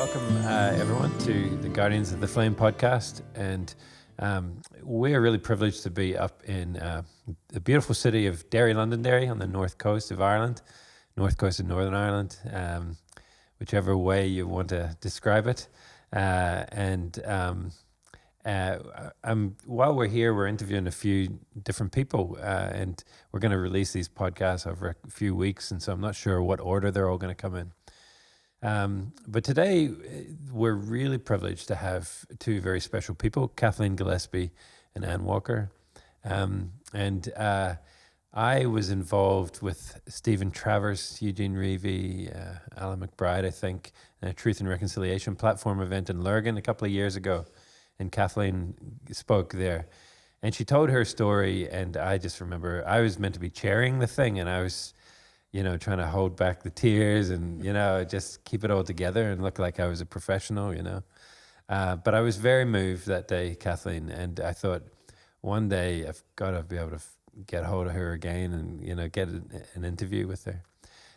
Welcome, everyone, to the Guardians of the Flame podcast. And we're really privileged to be up in the beautiful city of Derry, Londonderry, on the north coast of Ireland, north coast of Northern Ireland, whichever way you want to describe it. While we're here, we're interviewing a few different people, and we're going to release these podcasts over a few weeks, and so I'm not sure what order they're all going to come in. But today, we're really privileged to have two very special people, Kathleen Gillespie and Anne Walker. I was involved with Stephen Travers, Eugene Reevy, Alan McBride, I think, in a Truth and Reconciliation platform event in Lurgan a couple of years ago. And Kathleen spoke there. And she told her story, and I just remember I was meant to be chairing the thing, and I was trying to hold back the tears and, just keep it all together and look like I was a professional, But I was very moved that day, Kathleen, and I thought one day I've got to be able to get hold of her again and, get an interview with her.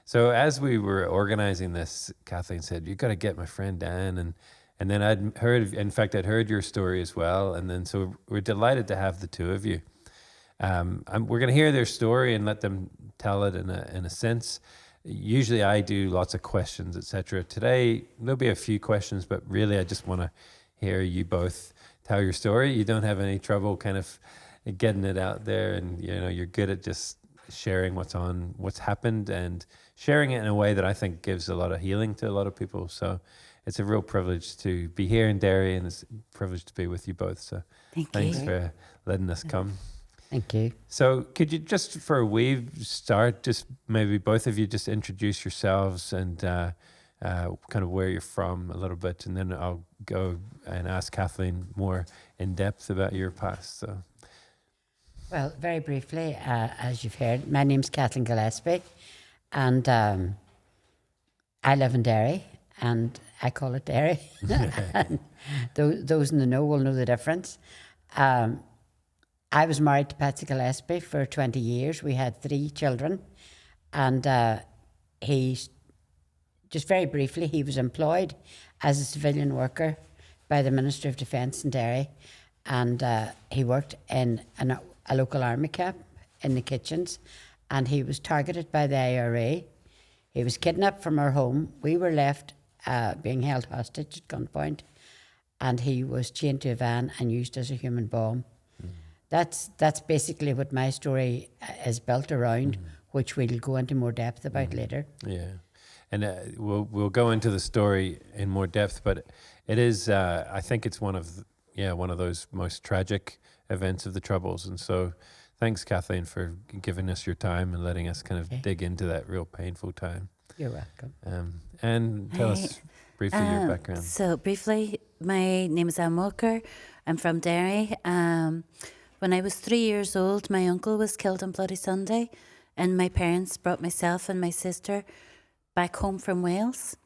So as we were organizing this, Kathleen said, "You've got to get my friend Dan." And then I'd heard your story as well. And then so we're delighted to have the two of you. We're going to hear their story and let them tell it in a sense. Usually I do lots of questions, etc. Today there'll be a few questions, but really I just want to hear you both tell your story. You don't have any trouble kind of getting it out there, and you're good at just sharing what's happened and sharing it in a way that I think gives a lot of healing to a lot of people. So it's a real privilege to be here in Derry, and it's a privilege to be with you both. So thanks for letting us come. Thank you. So could you just, for a wee start, just maybe both of you just introduce yourselves and kind of where you're from a little bit, and then I'll go and ask Kathleen more in depth about your past. So, well, very briefly, as you've heard, my name's Kathleen Gillespie, and I live in Derry, and I call it Derry. Those in the know will know the difference. I was married to Patsy Gillespie for 20 years. We had 3 children. And just very briefly, he was employed as a civilian worker by the Minister of Defence in Derry. And he worked in a local army camp in the kitchens. And he was targeted by the IRA. He was kidnapped from our home. We were left being held hostage at gunpoint. And he was chained to a van and used as a human bomb. That's basically what my story is built around, which we'll go into more depth about later. Yeah, and we'll go into the story in more depth, but it is I think it's one of those most tragic events of the Troubles, and so thanks, Kathleen, for giving us your time and letting us kind of dig into that real painful time. You're welcome. And tell us briefly your background. So briefly, my name is Anne Walker. I'm from Derry. When I was 3 years old, my uncle was killed on Bloody Sunday, and my parents brought myself and my sister back home from Wales.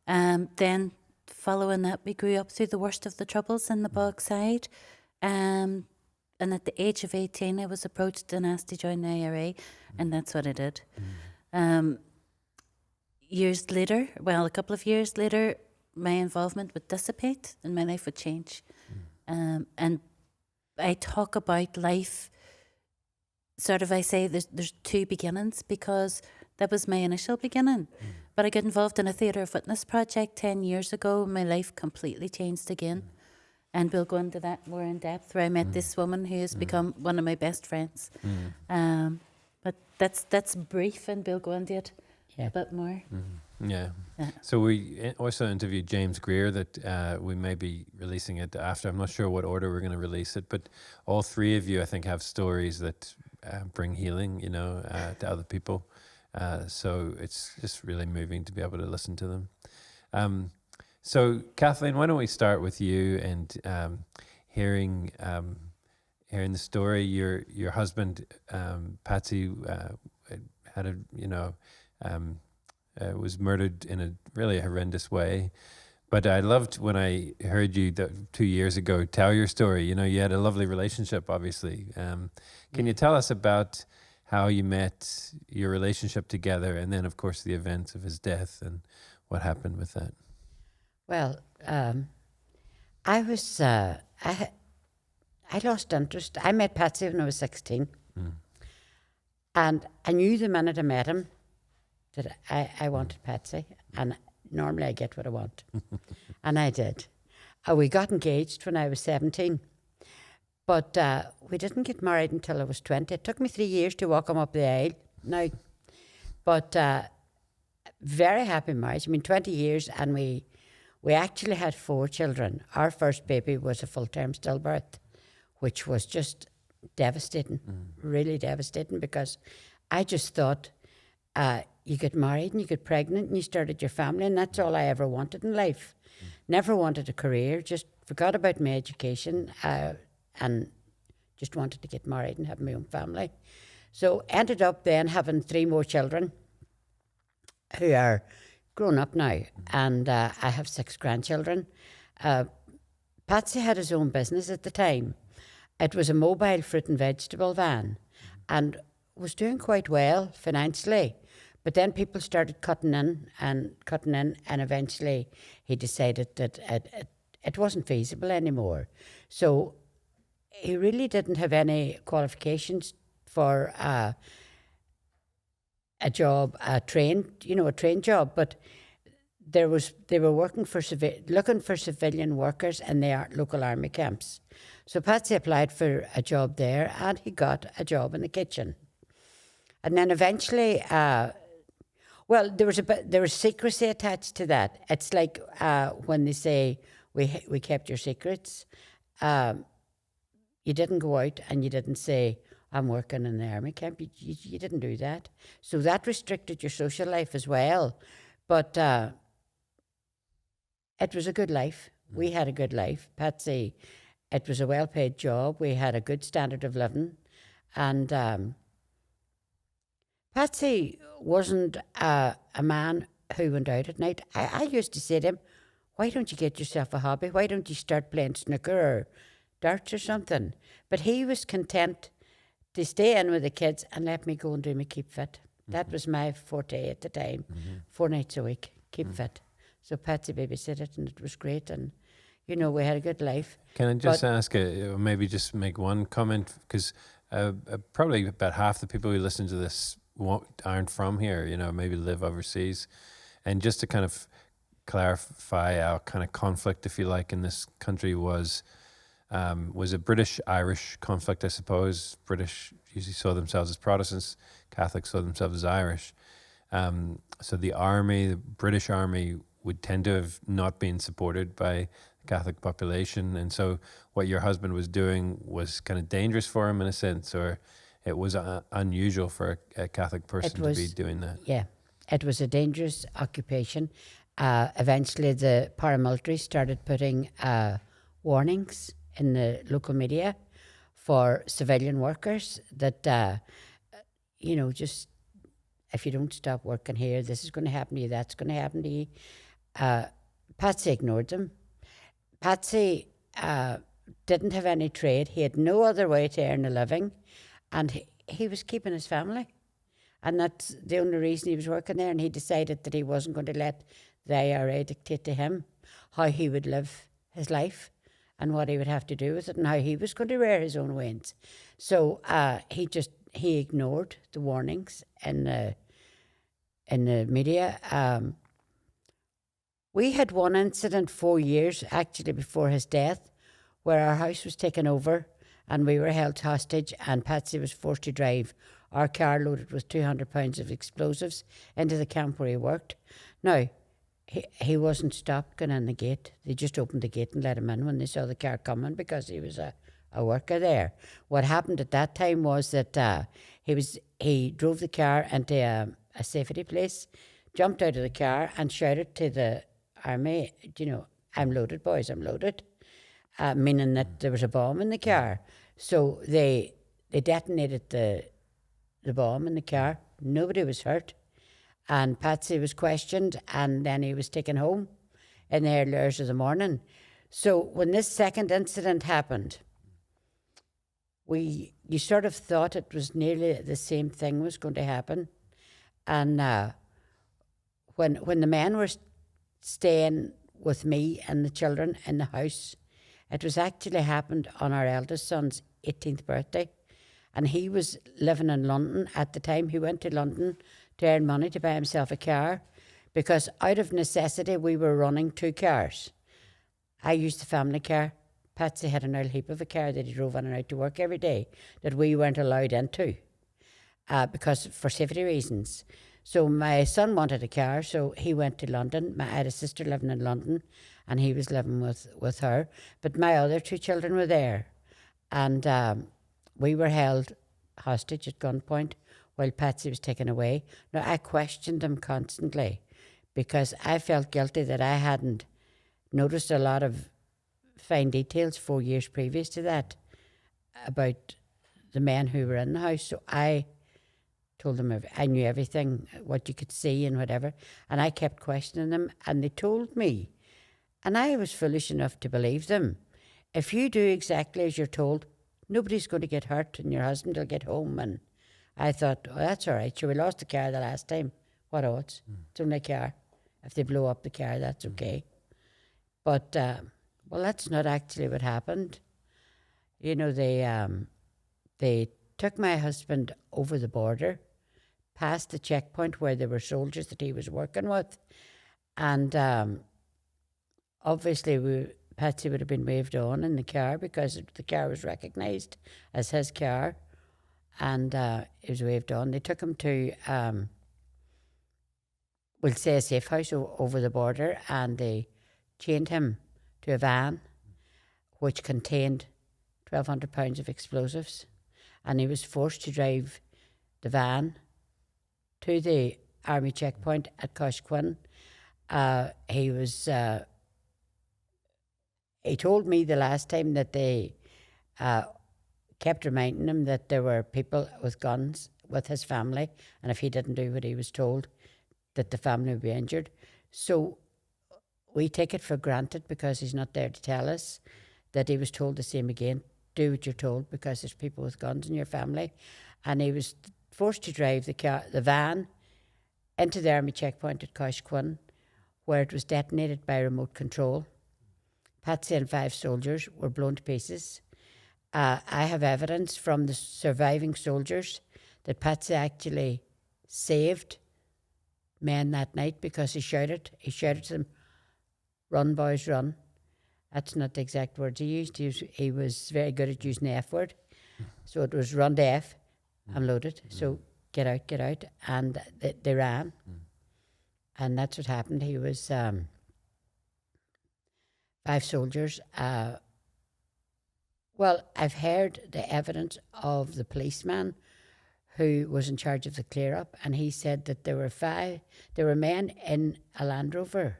Then, following that, we grew up through the worst of the Troubles in the Bogside. And at the age of 18, I was approached and asked to join the IRA, and that's what I did. Years later, a couple of years later, my involvement would dissipate and my life would change. And I talk about life, I say there's 2 beginnings, because that was my initial beginning. But I got involved in a Theatre of Witness project 10 years ago. My life completely changed again. And we'll go into that more in depth, where I met this woman who has become one of my best friends. But that's brief, and we'll go into it a bit more. Yeah. So we also interviewed James Greer that we may be releasing it after. I'm not sure what order we're going to release it, but all 3 of you, I think, have stories that bring healing, to other people. So it's just really moving to be able to listen to them. So Kathleen, why don't we start with you and hearing the story. Your husband, Patsy, had was murdered in a really horrendous way. But I loved when I heard you 2 years ago tell your story. You had a lovely relationship, obviously. Can you tell us about how you met, your relationship together, and then, of course, the events of his death and what happened with that? Well, I was I lost interest. I met Patsy when I was 16, and I knew the minute I met him that I wanted Patsy, and normally I get what I want, and I did. We got engaged when I was 17, but we didn't get married until I was 20. It took me 3 years to walk him up the aisle. Now, but very happy marriage. I mean, 20 years, and we actually had 4 children. Our first baby was a full-term stillbirth, which was just devastating, really devastating, because I just thought you get married and you get pregnant and you started your family, and that's all I ever wanted in life. Never wanted a career, just forgot about my education and just wanted to get married and have my own family. So ended up then having 3 more children who are grown up now, and I have 6 grandchildren. Patsy had his own business at the time. It was a mobile fruit and vegetable van, and was doing quite well financially. But then people started cutting in, and eventually he decided that it wasn't feasible anymore. So he really didn't have any qualifications for a job, a trained job. But they were working for looking for civilian workers in the local army camps. So Patsy applied for a job there, and he got a job in the kitchen. And then eventually, well, there was secrecy attached to that. It's like when they say we kept your secrets. You didn't go out and you didn't say, I'm working in the army camp. You didn't do that. So that restricted your social life as well. But it was a good life. We had a good life. Patsy, it was a well-paid job. We had a good standard of living. And Patsy wasn't a man who went out at night. I used to say to him, why don't you get yourself a hobby? Why don't you start playing snooker or darts or something? But he was content to stay in with the kids and let me go and do my keep fit. That was my forte at the time, 4 nights a week, keep fit. So Patsy babysitted, and it was great, and we had a good life. Can I just ask, maybe just make one comment, because probably about half the people who listen to this aren't from here, maybe live overseas, and just to kind of clarify our kind of conflict, if you like, in this country was a British-Irish conflict, I suppose. British usually saw themselves as Protestants, Catholics saw themselves as Irish. So the British Army would tend to have not been supported by the Catholic population. And so what your husband was doing was kind of dangerous for him in a sense, or it was unusual for a Catholic person to be doing that. Yeah, it was a dangerous occupation. Eventually the paramilitary started putting warnings in the local media for civilian workers that, just if you don't stop working here, this is going to happen to you, that's going to happen to you. Patsy ignored them. Patsy didn't have any trade. He had no other way to earn a living, and he was keeping his family. And that's the only reason he was working there, and he decided that he wasn't going to let the IRA dictate to him how he would live his life and what he would have to do with it and how he was going to rear his own wings. So he ignored the warnings in the media. We had one incident 4 years actually before his death, where our house was taken over and we were held hostage, and Patsy was forced to drive our car loaded with 200 pounds of explosives into the camp where he worked. Now, he wasn't stopped going in the gate. They just opened the gate and let him in when they saw the car coming, because he was a worker there. What happened at that time was that he drove the car into a safety place, jumped out of the car and shouted to the army, I'm loaded, boys, I'm loaded, meaning that there was a bomb in the car. So they detonated the bomb in the car. Nobody was hurt. And Patsy was questioned, and then he was taken home in the early hours of the morning. So when this second incident happened, you sort of thought it was nearly the same thing was going to happen. And when the men were staying with me and the children in the house. It was actually happened on our eldest son's 18th birthday. And he was living in London at the time. He went to London to earn money to buy himself a car, because out of necessity we were running 2 cars. I used the family car. Patsy had an old heap of a car that he drove in and out to work every day that we weren't allowed into because for safety reasons. So my son wanted a car, so he went to London. I had a sister living in London, and he was living with her. But my other 2 children were there, and we were held hostage at gunpoint while Patsy was taken away. Now, I questioned him constantly because I felt guilty that I hadn't noticed a lot of fine details 4 years previous to that about the men who were in the house. So I told them I knew everything, what you could see and whatever, and I kept questioning them, and they told me, and I was foolish enough to believe them, if you do exactly as you're told, nobody's going to get hurt and your husband will get home. And I thought, oh, that's all right. Sure, we lost the car the last time. What odds? It's only a car. If they blow up the car, that's okay. But, well, that's not actually what happened. You know, they took my husband over the border, past the checkpoint where there were soldiers that he was working with. And obviously, Patsy would have been waved on in the car because the car was recognised as his car, and it was waved on. They took him to, we'll say, a safe house over the border, and they chained him to a van which contained 1,200 pounds of explosives, and he was forced to drive the van to the army checkpoint at Coshquin. He told me the last time that they kept reminding him that there were people with guns with his family, and if he didn't do what he was told, that the family would be injured. So we take it for granted, because he's not there to tell us, that he was told the same again. Do what you're told, because there's people with guns in your family. And he was forced to drive the van into the army checkpoint at Coshquin, where it was detonated by remote control. Patsy and 5 soldiers were blown to pieces. I have evidence from the surviving soldiers that Patsy actually saved men that night, because he shouted to them, "Run, boys, run." That's not the exact words he used. He was very good at using the F word. So it was run to F, I'm loaded. So get out. And they ran. And that's what happened. He was 5 soldiers. Well, I've heard the evidence of the policeman who was in charge of the clear up, and he said that there were men in a Land Rover,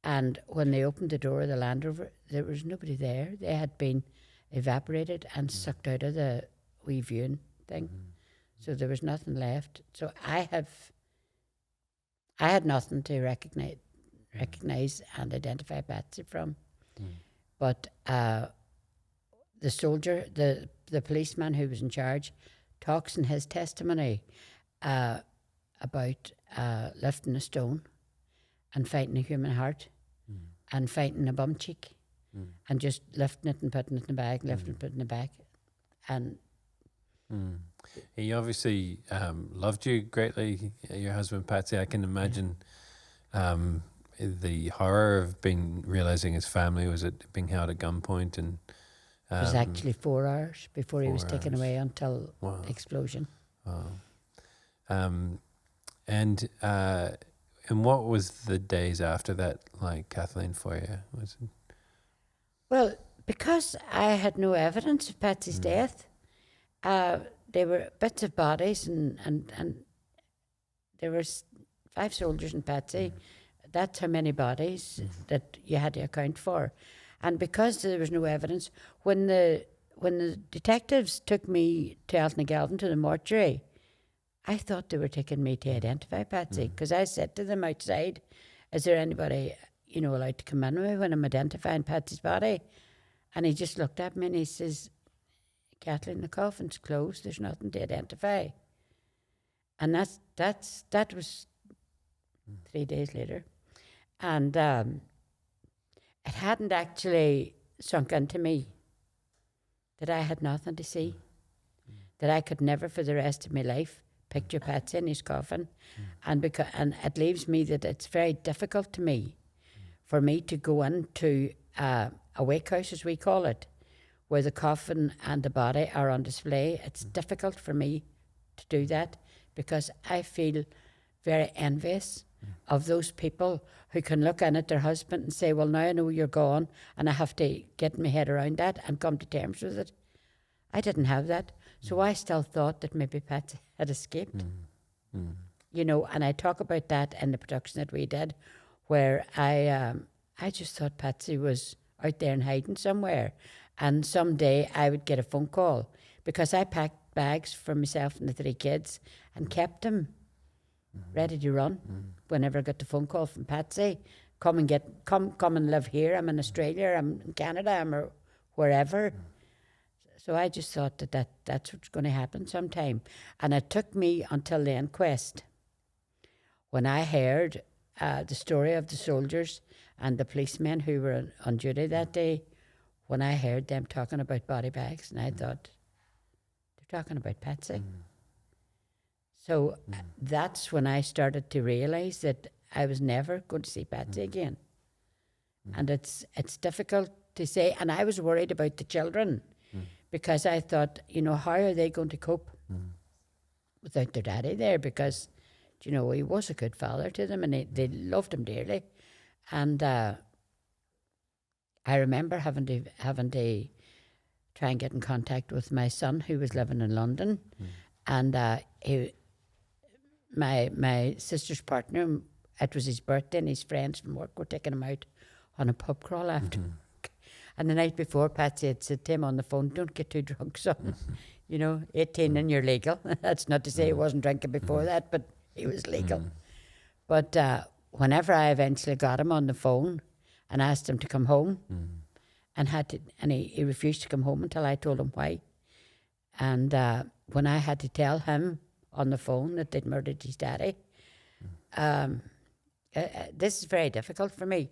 and when they opened the door of the Land Rover, there was nobody there. They had been evaporated and sucked out of the wee viewing thing. So there was nothing left. So I had nothing to recognize and identify Patsy from. But the soldier, the policeman who was in charge, talks in his testimony about lifting a stone and fighting a human heart and fighting a bum cheek and just lifting it and putting it in the bag, lifting it, putting it in the bag. And he obviously loved you greatly, your husband Patsy. I can imagine the horror of realizing his family was being held at gunpoint, and it was actually 4 hours before he was taken away until Wow. the explosion. Wow. And what was the days after that like, Kathleen, for you? Was it? Well, because I had no evidence of Patsy's death, there were bits of bodies, and there were 5 soldiers and Patsy. That's how many bodies that you had to account for. And because there was no evidence, when the detectives took me to Altnagalvin to the mortuary, I thought they were taking me to identify Patsy, because I said to them outside, "Is there anybody, allowed to come in with me when I'm identifying Patsy's body?" And he just looked at me and he says, "Kathleen, the coffin's closed. There's nothing to identify." And that was 3 days later. And it hadn't actually sunk into me that I had nothing to see, that I could never for the rest of my life picture Patsy in his coffin. And it leaves me that it's very difficult to me for me to go into a wake house, as we call it, where the coffin and the body are on display. It's difficult for me to do that because I feel very envious of those people who can look in at their husband and say, well, now I know you're gone and I have to get my head around that and come to terms with it. I didn't have that. So I still thought that maybe Patsy had escaped. You know, and I talk about that in the production that we did, where I just thought Patsy was out there and hiding somewhere. And someday I would get a phone call because I packed bags for myself and the 3 kids and kept them ready to run whenever I got the phone call from Patsy. Come and live here. I'm in Australia, I'm in Canada, I'm wherever. So I just thought that's what's going to happen sometime. And it took me until the inquest when I heard the story of the soldiers and the policemen who were on duty that day, when I heard them talking about body bags, and I thought, they're talking about Patsy. So that's when I started to realise that I was never going to see Patsy again. And it's difficult to say, and I was worried about the children because I thought, you know, how are they going to cope without their daddy there? Because, you know, he was a good father to them and they loved him dearly. And I remember having to try and get in contact with my son who was living in London. And my sister's partner, it was his birthday and his friends from work were taking him out on a pub crawl after. And the night before, Patsy had said to him on the phone, don't get too drunk, son. You know, 18 and you're legal. That's not to say he wasn't drinking before that, but he was legal. But whenever I eventually got him on the phone and asked him to come home, and he refused to come home until I told him why. And when I had to tell him on the phone that they'd murdered his daddy, this is very difficult for me.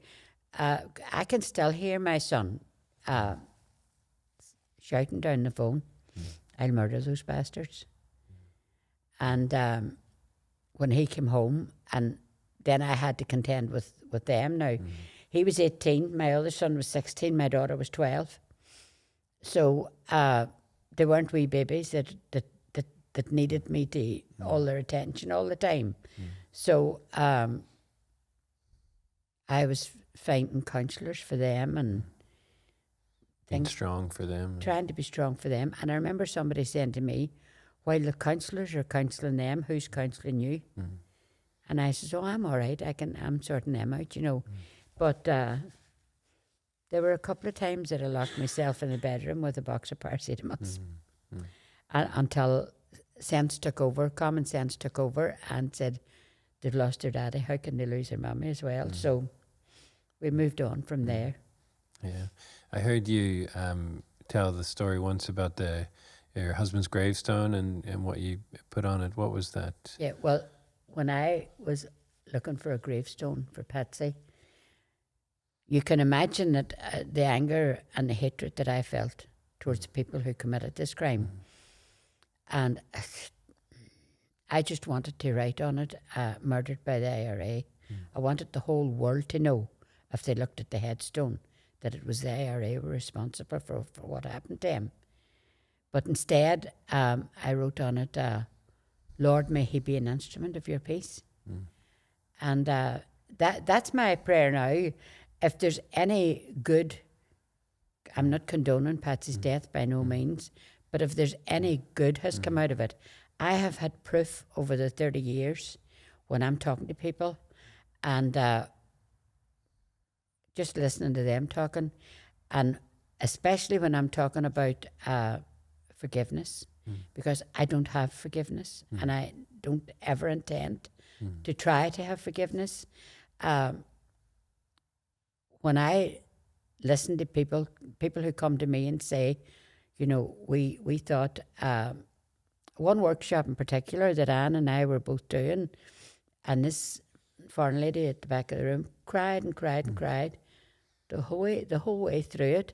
I can still hear my son shouting down the phone, I'll murder those bastards. And when he came home, and then I had to contend with them now. He was 18, my other son was 16, my daughter was 12. So they weren't wee babies that needed me to all their attention all the time. So I was finding counsellors for them and being strong for them. Trying to be strong for them. And I remember somebody saying to me, while the counsellors are counselling them, who's counselling you? And I says, oh, I'm all right. I'm sorting them out, you know. But there were a couple of times that I locked myself in the bedroom with a box of paracetamols. Until common sense took over and said, they've lost their daddy, how can they lose their mummy as well? So we moved on from there. Yeah. I heard you tell the story once about your husband's gravestone and what you put on it. What was that? Yeah, well, when I was looking for a gravestone for Patsy, you can imagine that the anger and the hatred that I felt towards the people who committed this crime. And I just wanted to write on it, murdered by the IRA. I wanted the whole world to know, if they looked at the headstone, that it was the IRA were responsible for what happened to him. But instead, I wrote on it, Lord, may he be an instrument of your peace. And that's my prayer now. If there's any good, I'm not condoning Patsy's death by no means, but if there's any good has come out of it, I have had proof over the 30 years when I'm talking to people and just listening to them talking, and especially when I'm talking about forgiveness, because I don't have forgiveness and I don't ever intend to try to have forgiveness. When I listen to people who come to me and say, you know, we thought, one workshop in particular that Anne and I were both doing, and this foreign lady at the back of the room cried and cried and cried. the whole way through it.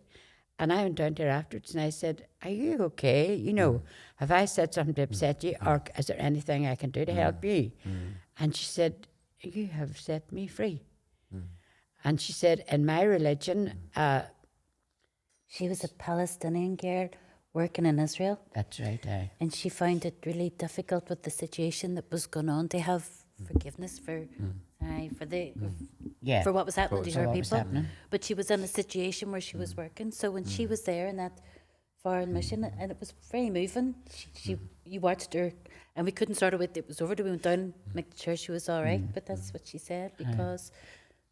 And I went down to her afterwards and I said, "Are you okay? You know, have I said something to upset you, or is there anything I can do to help you?" And she said, "You have set me free." And she said, "In my religion," She was a Palestinian girl working in Israel, that's right, and she found it really difficult with the situation that was going on to have forgiveness for yeah, for what was happening to For her what was people. happening. But she was in a situation where she was working. So when she was there in that foreign mission, and it was very moving. You watched her, and we couldn't sort of wait. It was over. We went down and make sure she was all right. But that's what she said, because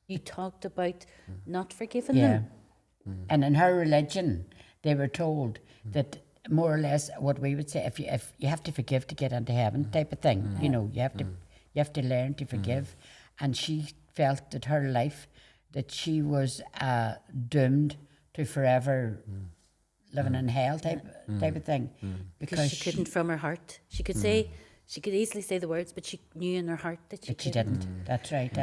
you talked about not forgiving them. And in her religion, they were told that more or less what we would say, if you have to forgive to get into heaven, type of thing. You know, you have to learn to forgive. And she felt that her life, that she was doomed to forever living in hell, type of thing, Because she couldn't from her heart. She could say, she could easily say the words, but she knew in her heart that she couldn't. didn't. That's right.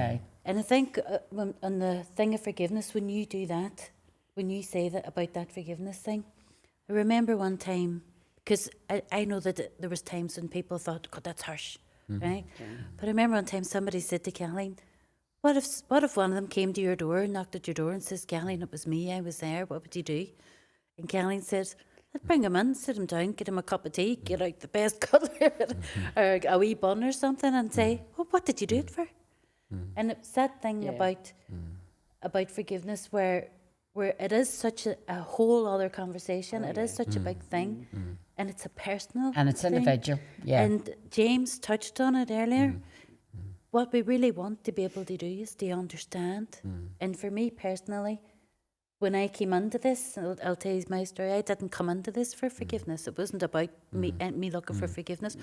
And I think on the thing of forgiveness, when you do that, when you say that about that forgiveness thing, I remember one time, because I know that there was times when people thought, "God, that's harsh," right? But I remember one time somebody said to Kathleen, what if one of them came to your door, knocked at your door and says, "Kathleen, it was me, I was there, what would you do?" And Kathleen said, "I'd bring him in, sit him down, get him a cup of tea, get out the best cutlery or a wee bun or something, and say, well, what did you do it for?" And it's that thing about forgiveness where it is such a whole other conversation. It is such a big thing, and it's a personal And it's thing. individual. Yeah. And James touched on it earlier. What we really want to be able to do is to understand. And for me personally, when I came into this, I'll tell you my story. I didn't come into this for forgiveness. It wasn't about me looking for forgiveness,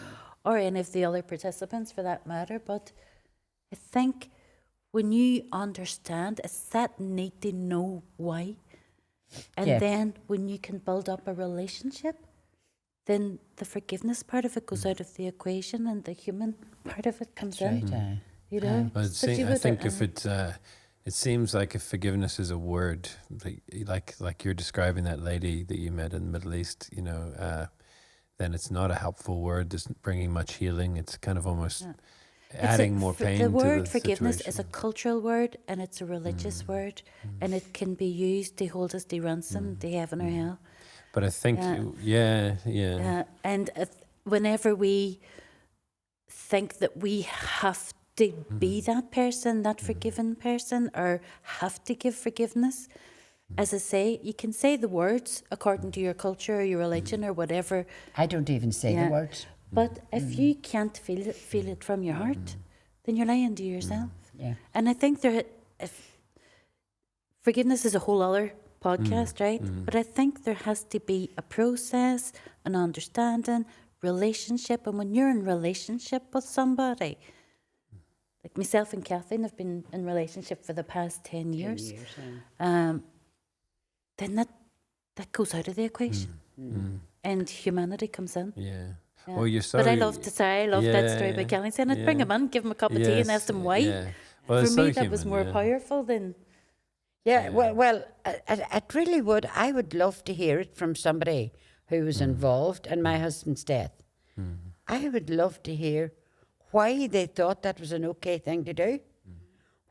or any of the other participants for that matter. But I think when you understand, it's that need to know why. And then when you can build up a relationship, then the forgiveness part of it goes out of the equation and the human part of it comes in. Right, You know? Well, But you I would, think if it seems like if forgiveness is a word, like you're describing that lady that you met in the Middle East, you know, then it's not a helpful word. It's bringing much healing. It's kind of almost adding more pain the to word the forgiveness situation. is a cultural word, and it's a religious word, and it can be used to hold us to ransom to heaven or hell. But I think, And whenever we think that we have to be that person, that forgiven person, or have to give forgiveness, as I say, you can say the words according to your culture or your religion or whatever. I don't even say the words. But if you can't feel it from your heart, then you're lying to yourself. Yeah. And I think forgiveness is a whole other podcast, right? But I think there has to be a process, an understanding, relationship. And when you're in relationship with somebody, like myself and Kathleen have been in relationship for the past 10 years, then that goes out of the equation. And humanity comes in. Yeah. Yeah. Well, you're sorry. But I love that story about Kathleen saying, "I'd bring him in, give him a cup of tea and ask him why." Yeah. Well, For it's me, so that was human, more powerful than... Yeah, well, it really would. I would love to hear it from somebody who was involved in my husband's death. I would love to hear why they thought that was an okay thing to do.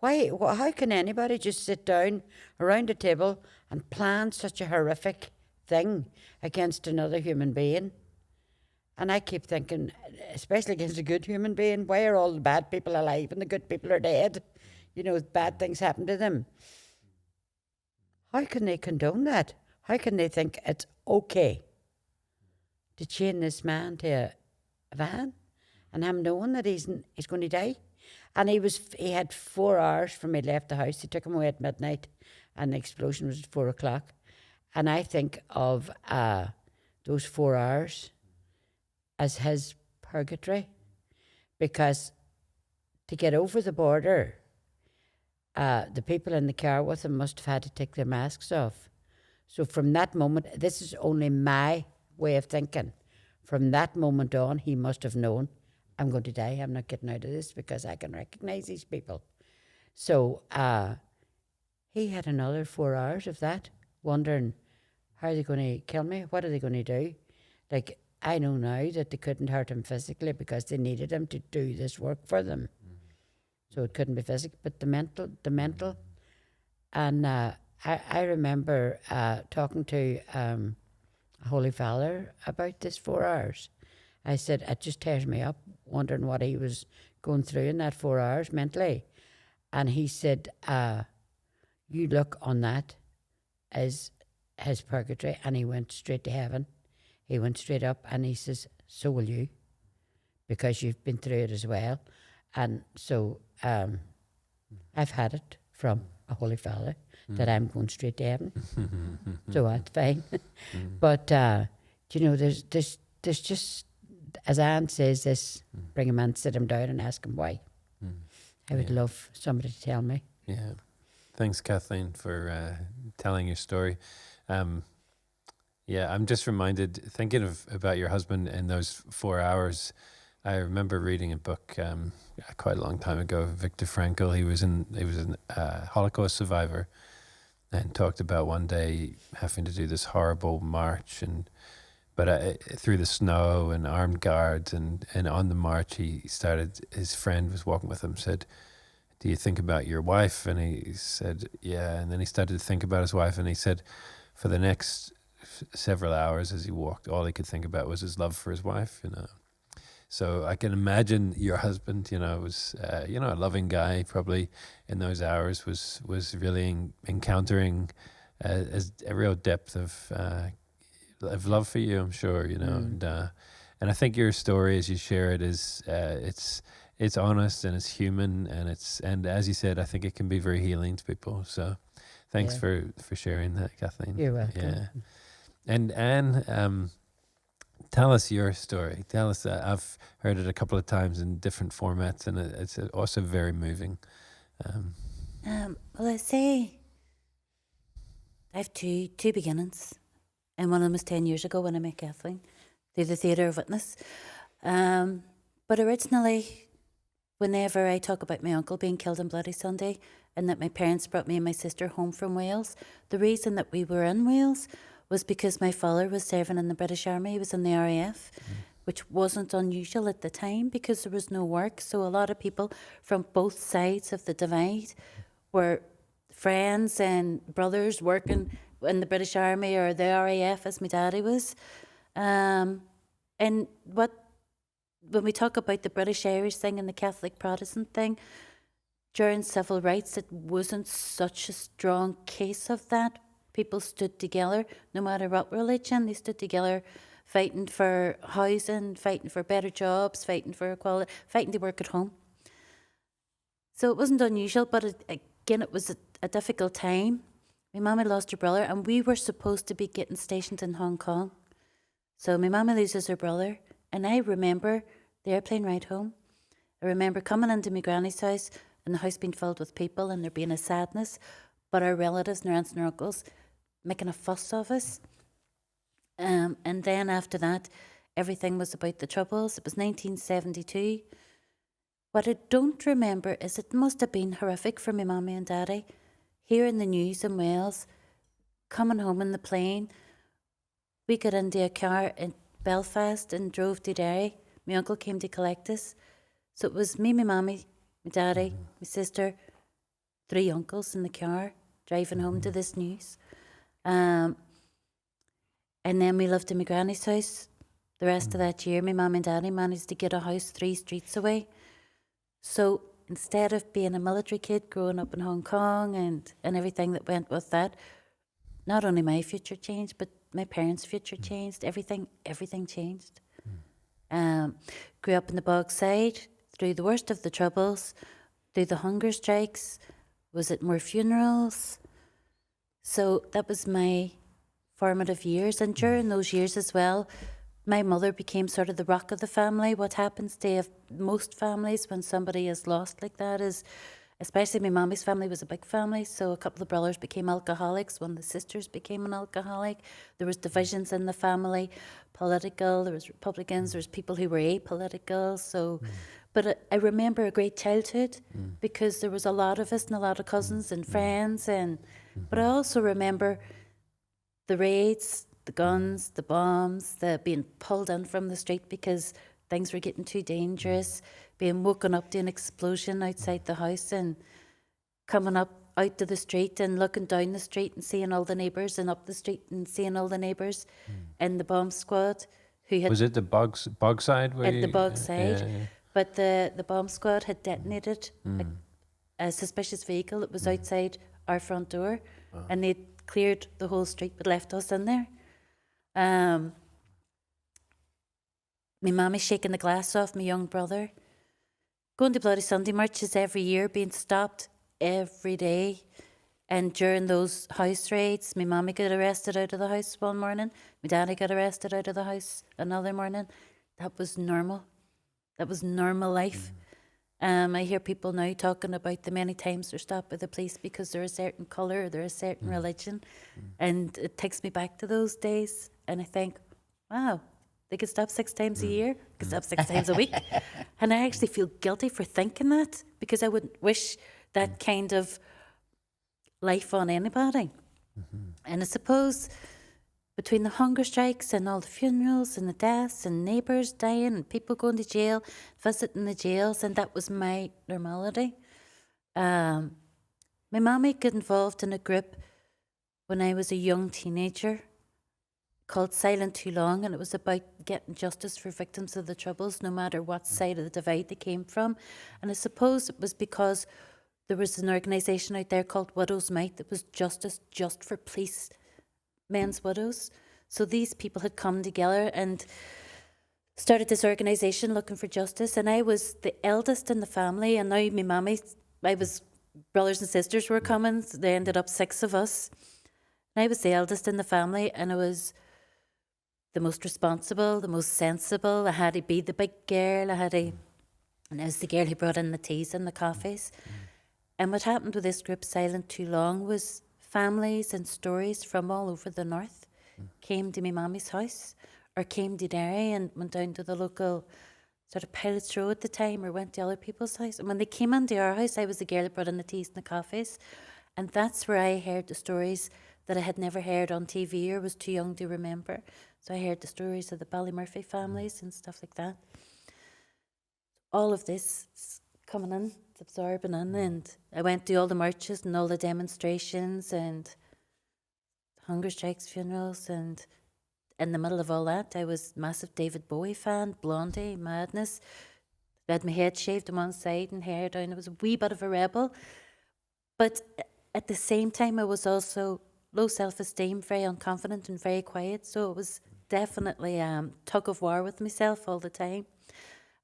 How can anybody just sit down around a table and plan such a horrific thing against another human being? And I keep thinking, especially against a good human being, why are all the bad people alive and the good people are dead? You know, bad things happen to them. How can they condone that? How can they think it's okay to chain this man to a van and him knowing that he's going to die? And he had 4 hours from he left the house. He took him away at midnight, and the explosion was at 4 o'clock. And I think of those 4 hours as his purgatory, because to get over the border, the people in the car with him must have had to take their masks off. So from that moment, this is only my way of thinking, from that moment on, he must have known, I'm going to die, I'm not getting out of this because I can recognize these people. So he had another 4 hours of that, wondering, how are they going to kill me? What are they going to do? Like, I know now that they couldn't hurt him physically because they needed him to do this work for them. So it couldn't be physical, but the mental. And I remember talking to a Holy Father about this 4 hours. I said, it just tears me up, wondering what he was going through in that 4 hours mentally. And he said, you look on that as his purgatory, and he went straight to heaven. He went straight up, and he says, so will you, because you've been through it as well. And so I've had it from a Holy Father that I'm going straight to heaven. So that's fine. But, you know, there's just, as Anne says, this, bring a man, sit him down and ask him why. I would love somebody to tell me. Yeah. Thanks, Kathleen, for telling your story. Yeah, I'm just reminded, thinking about your husband in those 4 hours. I remember reading a book quite a long time ago, Viktor Frankl. He was a Holocaust survivor, and talked about one day having to do this horrible march, but through the snow and armed guards, and on the march his friend was walking with him, said, do you think about your wife? And he said, yeah. And then he started to think about his wife, and he said for the next several hours as he walked, all he could think about was his love for his wife, you know. So I can imagine your husband, you know, was, a loving guy, probably in those hours was really encountering a real depth of love for you, I'm sure, you know. And I think your story, as you share it, is it's honest and it's human, and as you said, I think it can be very healing to people. So thanks for sharing that, Kathleen. You're welcome. Yeah. And Anne, tell us your story. Tell us that. I've heard it a couple of times in different formats, and it's also very moving. Well, I say I have two beginnings, and one of them was 10 years ago when I met Kathleen through the Theatre of Witness. But originally, whenever I talk about my uncle being killed on Bloody Sunday, and that my parents brought me and my sister home from Wales, the reason that we were in Wales was because my father was serving in the British Army. He was in the RAF, which wasn't unusual at the time because there was no work. So a lot of people from both sides of the divide were friends and brothers working in the British Army or the RAF, as my daddy was. And when we talk about the British-Irish thing and the Catholic-Protestant thing, during civil rights, it wasn't such a strong case of that. People stood together, no matter what religion, they stood together fighting for housing, fighting for better jobs, fighting for equality, fighting to work at home. So it wasn't unusual, but it was a difficult time. My mama lost her brother, and we were supposed to be getting stationed in Hong Kong. So my mama loses her brother, and I remember the airplane ride home. I remember coming into my granny's house, and the house being filled with people, and there being a sadness, but our relatives and our aunts and our uncles making a fuss of us. And then after that, everything was about the Troubles. It was 1972. What I don't remember is it must have been horrific for my mummy and daddy, hearing the news in Wales, coming home in the plane. We got into a car in Belfast and drove to Derry. My uncle came to collect us. So it was me, my mummy, my daddy, my sister, 3 uncles in the car, driving home to this news. And then we lived in my granny's house. The rest of that year, my mum and daddy managed to get a house 3 streets away. So instead of being a military kid growing up in Hong Kong and everything that went with that, not only my future changed, but my parents' future changed. Everything changed. Grew up in the Bogside, through the worst of the Troubles, through the hunger strikes, was at more funerals. So that was my formative years. And during those years as well, my mother became sort of the rock of the family. What happens to most families when somebody is lost like that is, especially my mommy's family was a big family, so a couple of brothers became alcoholics, one of the sisters became an alcoholic. There was divisions in the family, political, there was Republicans, there was people who were apolitical. So But I remember a great childhood because there was a lot of us and a lot of cousins and friends. But I also remember the raids, the guns, the bombs, the being pulled in from the street because things were getting too dangerous, being woken up to an explosion outside the house and coming up out to the street and looking down the street and seeing all the neighbours and up the street and seeing all the neighbours in the bomb squad who had... Was it the bog side? At the bog side. Yeah. But the bomb squad had detonated a suspicious vehicle that was outside our front door, and they'd cleared the whole street but left us in there. My mammy shaking the glass off my young brother. Going to bloody Sunday marches every year, being stopped every day. And during those house raids, my mommy got arrested out of the house one morning. My daddy got arrested out of the house another morning. That was normal. That was normal life. I hear people now talking about the many times they're stopped by the police because they're a certain colour, they're a certain religion. And it takes me back to those days. And I think, wow, they could stop 6 times a year, could stop 6 times a week. And I actually feel guilty for thinking that because I wouldn't wish that kind of life on anybody. And I suppose between the hunger strikes and all the funerals and the deaths and neighbours dying and people going to jail, visiting the jails, and that was my normality. My mommy got involved in a group when I was a young teenager called Silent Too Long, and it was about getting justice for victims of the Troubles, no matter what side of the divide they came from. And I suppose it was because there was an organisation out there called Widows' Might that was justice just for police men's widows. So these people had come together and started this organisation looking for justice. And I was the eldest in the family, and now my mammy, brothers and sisters were coming, so there ended up 6 of us. And I was the eldest in the family, and I was the most responsible, the most sensible. I had to be the big girl. And I was the girl who brought in the teas and the coffees. And what happened with this group, Silent Too Long, was families and stories from all over the north came to my mammy's house or came to Derry and went down to the local sort of Pilots Row at the time or went to other people's house. And when they came into our house, I was the girl that brought in the teas and the coffees. And that's where I heard the stories that I had never heard on TV or was too young to remember. So I heard the stories of the Ballymurphy families and stuff like that. All of this is coming in, it's absorbing in, and I went to all the marches and all the demonstrations and hunger strikes, funerals, and in the middle of all that, I was a massive David Bowie fan, Blondie, Madness. I had my head shaved on one side and hair down. I was a wee bit of a rebel. But at the same time, I was also low self-esteem, very unconfident and very quiet. So it was definitely tug of war with myself all the time.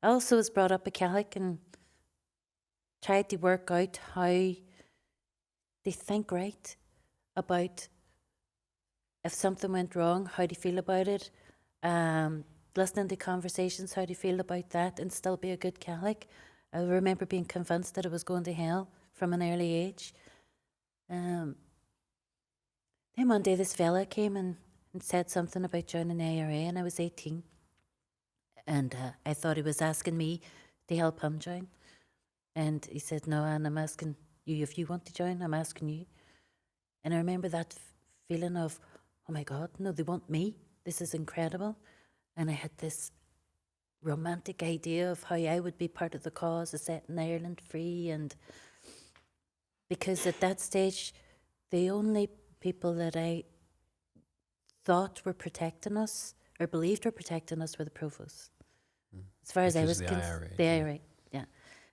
I also was brought up a Catholic and tried to work out how they think right about if something went wrong, how do you feel about it? Listening to conversations, how do you feel about that? And still be a good Catholic. I remember being convinced that I was going to hell from an early age. Then one day this fella came and said something about joining the IRA, and I was 18. And I thought he was asking me to help him join. And he said, no, Anne, I'm asking you if you want to join, I'm asking you. And I remember that feeling of, oh my God, no, they want me. This is incredible. And I had this romantic idea of how I would be part of the cause of setting Ireland free. And because at that stage, the only people that I thought were protecting us or believed were protecting us were the provosts. As far as I was the IRA. The IRA, yeah.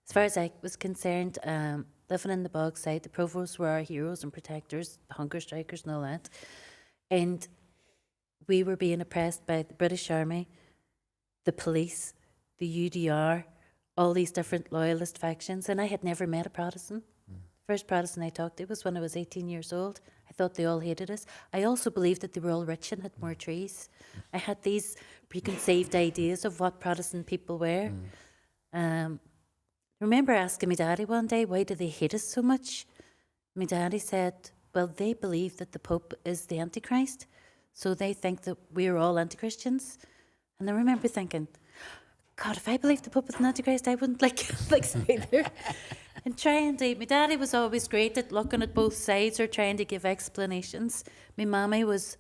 As far as I was concerned, living in the bog side, the provosts were our heroes and protectors, the hunger strikers and all that. And we were being oppressed by the British Army, the police, the UDR, all these different loyalist factions. And I had never met a Protestant. First Protestant I talked to was when I was 18 years old. I thought they all hated us. I also believed that they were all rich and had more trees. I had these preconceived ideas of what Protestant people were. I remember asking my daddy one day, why do they hate us so much? My daddy said, well, they believe that the Pope is the Antichrist, so they think that we're all anti-Christians. And I remember thinking, God, if I believed the Pope was an Antichrist, I wouldn't like Catholics either. And trying to, my daddy was always great at looking at both sides or trying to give explanations. My mommy was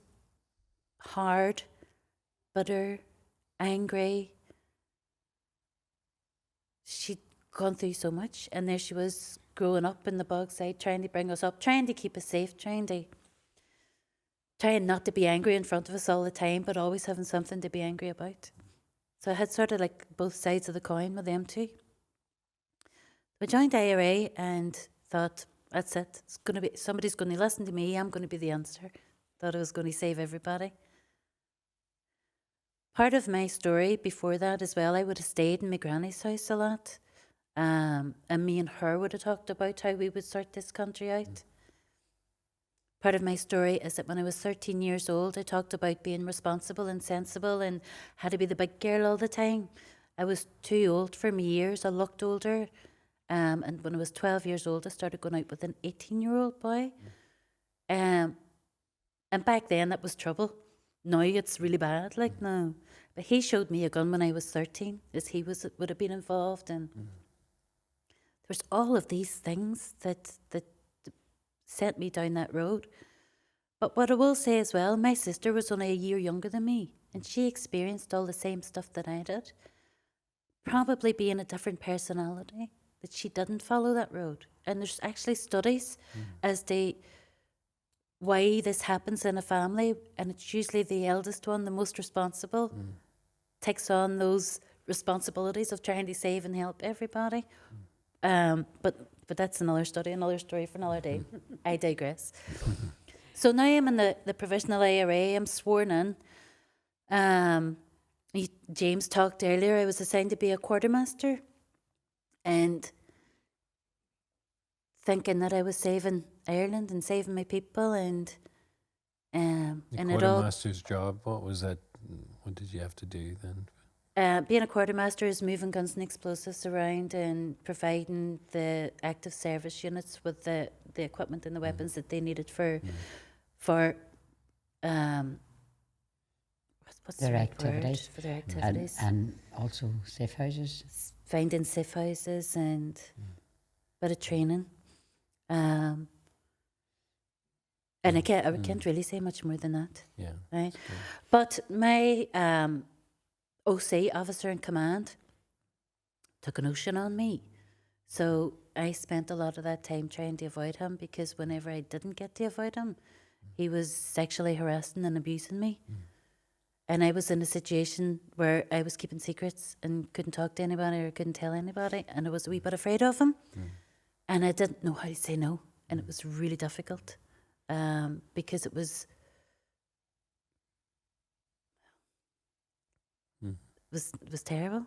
hard, bitter, angry. She'd gone through so much, and there she was growing up in the Bogside, trying to bring us up, trying to keep us safe, trying not to be angry in front of us all the time, but always having something to be angry about. So I had sort of like both sides of the coin with them too. I joined IRA and thought, that's it. It's going to be, somebody's going to listen to me. I'm going to be the answer. Thought I was going to save everybody. Part of my story before that as well, I would have stayed in my granny's house a lot. And me and her would have talked about how we would sort this country out. Part of my story is that when I was 13 years old, I talked about being responsible and sensible and had to be the big girl all the time. I was too old for my years. I looked older. And when I was 12 years old, I started going out with an 18-year-old boy. And back then, that was trouble. Now it's really bad, like now. But he showed me a gun when I was 13, as he would have been involved. And there's all of these things that sent me down that road. But what I will say as well, my sister was only a year younger than me, and she experienced all the same stuff that I did. Probably being a different personality, that she didn't follow that road. And there's actually studies as to why this happens in a family, and it's usually the eldest one, the most responsible, takes on those responsibilities of trying to save and help everybody. But that's another study, another story for another day. I digress. So now I'm in the provisional IRA. I'm sworn in. James talked earlier. I was assigned to be a quartermaster, and thinking that I was saving Ireland and saving my people, and The and it all. quartermaster's job, what was that? What did you have to do then? Being a quartermaster is moving guns and explosives around and providing the active service units with the equipment and the weapons that they needed for what's Their the right activities. word? For their activities. And also safe houses. Finding safe houses and bit of training. And I can't really say much more than that. Yeah. Right? But my OC, officer in command, took a notion on me. So I spent a lot of that time trying to avoid him, because whenever I didn't get to avoid him, he was sexually harassing and abusing me. And I was in a situation where I was keeping secrets and couldn't talk to anybody or couldn't tell anybody, and I was a wee bit afraid of him. And I didn't know how to say no, and it was really difficult because it was terrible.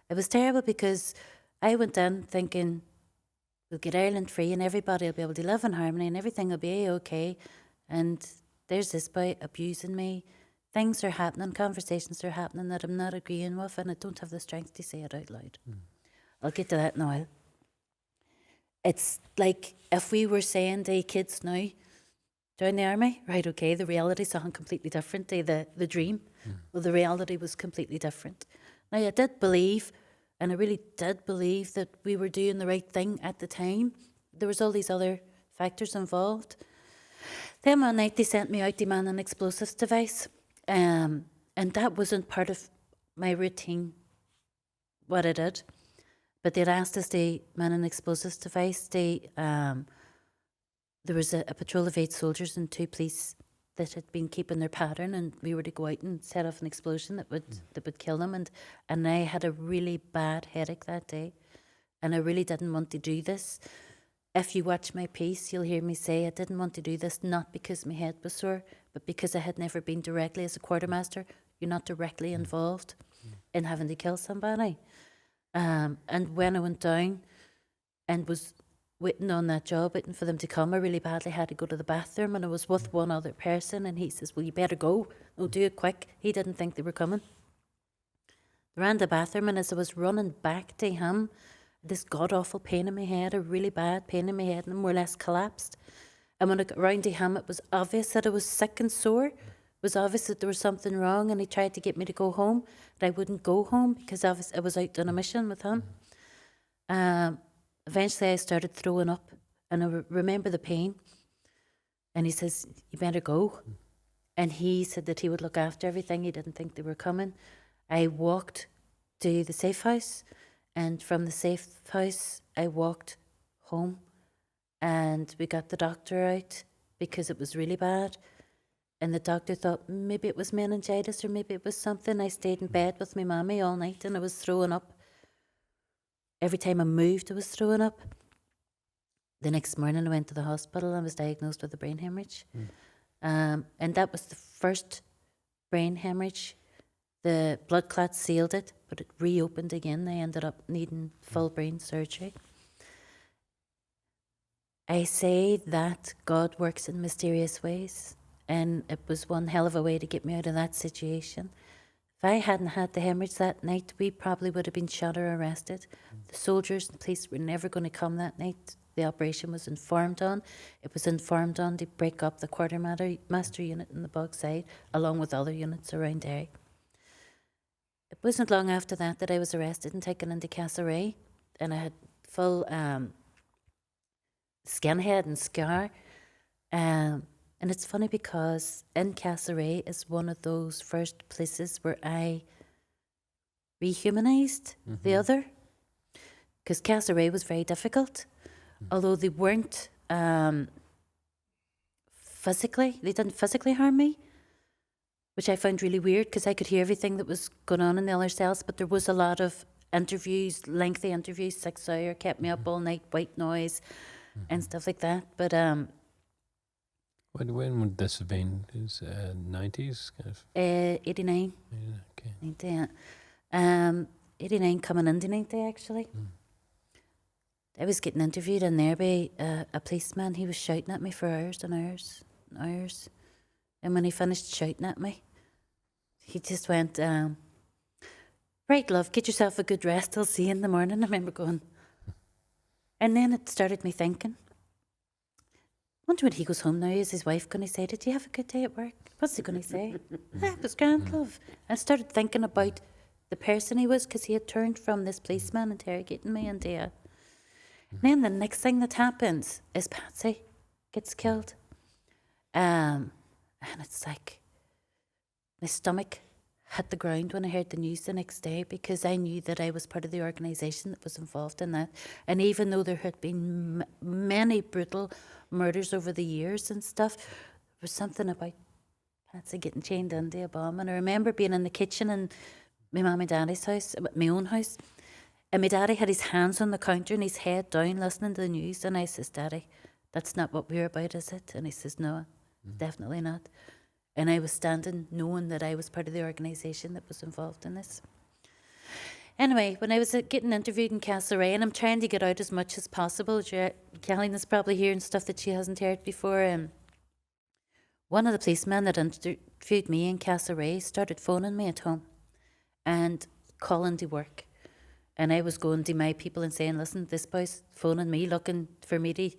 It was terrible because I went in thinking we'll get Ireland free and everybody will be able to live in harmony and everything will be okay. And there's this boy abusing me. Things are happening, conversations are happening that I'm not agreeing with, and I don't have the strength to say it out loud. I'll get to that now. It's like if we were saying to kids now, join the army, right, okay, the reality is something completely different to the dream. Well, the reality was completely different. Now, I did believe, and I really did believe, that we were doing the right thing at the time. There was all these other factors involved. Then one night they sent me out to man an explosives device. And that wasn't part of my routine, what I did. But they'd asked us to man an explosives device. There was a patrol of 8 soldiers and 2 police that had been keeping their pattern, and we were to go out and set off an explosion that would kill them. And I had a really bad headache that day, and I really didn't want to do this. If you watch my piece, you'll hear me say I didn't want to do this, not because my head was sore, but because I had never been directly, as a quartermaster, you're not directly involved in having to kill somebody. And when I went down and was waiting on that job, waiting for them to come, I really badly had to go to the bathroom, and I was with one other person, and he says, well, you better go. No, do it quick. He didn't think they were coming. I ran to the bathroom, and as I was running back to him, this god-awful pain in my head, a really bad pain in my head, and more or less collapsed. And when I got round to him, it was obvious that I was sick and sore, was obvious that there was something wrong, and he tried to get me to go home, but I wouldn't go home because I was out on a mission with him. Eventually I started throwing up, and I remember the pain, and he says, you better go. And he said that he would look after everything. He didn't think they were coming. I walked to the safe house, and from the safe house I walked home, and we got the doctor out because it was really bad. And the doctor thought maybe it was meningitis or maybe it was something. I stayed in bed with my mommy all night, and I was throwing up. Every time I moved, I was throwing up. The next morning I went to the hospital and was diagnosed with a brain hemorrhage. And that was the first brain hemorrhage. The blood clot sealed it, but it reopened again. They ended up needing full brain surgery. I say that God works in mysterious ways, and it was one hell of a way to get me out of that situation. If I hadn't had the hemorrhage that night, we probably would have been shot or arrested. The soldiers and police were never going to come that night. The operation was informed on. It was informed on to break up the quartermaster unit in the Bogside, along with other units around Derry. It wasn't long after that I was arrested and taken into Castlereagh, and I had full skinhead and scar. And it's funny because in Castlereagh is one of those first places where I rehumanised the other, because Castlereagh was very difficult. Although they weren't they didn't physically harm me, which I found really weird because I could hear everything that was going on in the other cells, but there was a lot of interviews, lengthy interviews, 6 hours, kept me up all night, white noise and stuff like that. But when would this have been? It was 90s? Kind of? 89. Okay. 90, 89 coming into 90 actually. I was getting interviewed in there by a policeman. He was shouting at me for hours and hours and hours. And when he finished shouting at me, he just went, right, love, get yourself a good rest. I'll see you in the morning. I remember going. And then it started me thinking, wonder when he goes home now, is his wife going to say, did you have a good day at work? What's he going to say? It was grand, love. I started thinking about the person he was, because he had turned from this policeman interrogating me and then the next thing that happens is Patsy gets killed. And it's like my stomach hit the ground when I heard the news the next day, because I knew that I was part of the organisation that was involved in that. And even though there had been many brutal murders over the years and stuff, there was something about Patsy getting chained into a bomb. And I remember being in the kitchen in my mum and daddy's house, my own house, and my daddy had his hands on the counter and his head down listening to the news. And I says, Daddy, that's not what we're about, is it? And he says, no, definitely not. And I was standing knowing that I was part of the organisation that was involved in this. Anyway, when I was getting interviewed in Castlereagh, and I'm trying to get out as much as possible, Kathleen is probably hearing stuff that she hasn't heard before. One of the policemen that interviewed me in Castlereagh started phoning me at home and calling to work. And I was going to my people and saying, listen, this boy's phoning me, looking for me to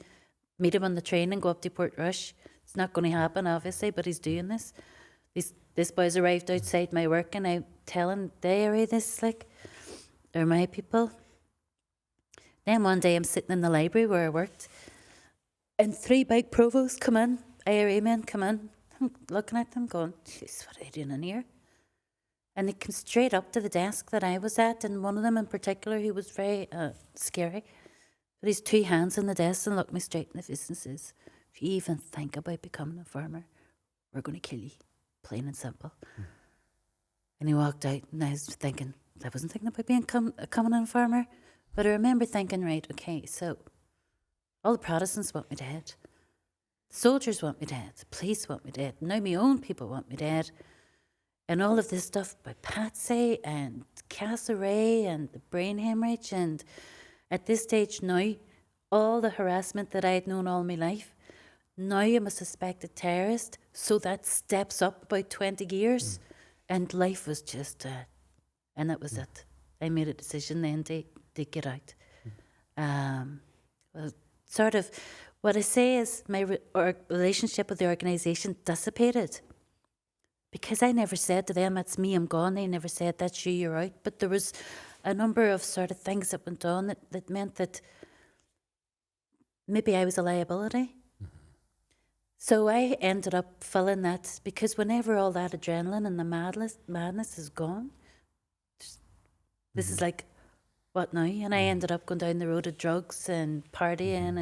meet him on the train and go up to Port Rush. It's not going to happen, obviously, but he's doing this. This boy's arrived outside my work, and I tell him, they this, like, they're my people. Then one day I'm sitting in the library where I worked, and 3 big provosts come in, IRA men come in. I'm looking at them going, jeez, what are they doing in here? And they came straight up to the desk that I was at, and one of them in particular, he was very scary. But he's 2 hands on the desk and looked me straight in the face and says, if you even think about becoming a farmer, we're going to kill you, plain and simple. And he walked out, and I was thinking, I wasn't thinking about becoming a farmer, but I remember thinking, right, okay, so all the Protestants want me dead. The soldiers want me dead. The police want me dead. Now my own people want me dead. And all of this stuff by Patsy and Castlereagh and the brain hemorrhage, and at this stage now, all the harassment that I had known all my life, now I'm a suspected terrorist, so that steps up about 20 years, and life was just, and that was it. I made a decision then to get out. Well, sort of, what I say is my relationship with the organisation dissipated. because I never said to them, it's me, I'm gone. They never said, that's you, you're out. But there was a number of sort of things that went on that meant that maybe I was a liability. So I ended up filling that, because whenever all that adrenaline and the madness is gone, this is like, what now? And I ended up going down the road of drugs and partying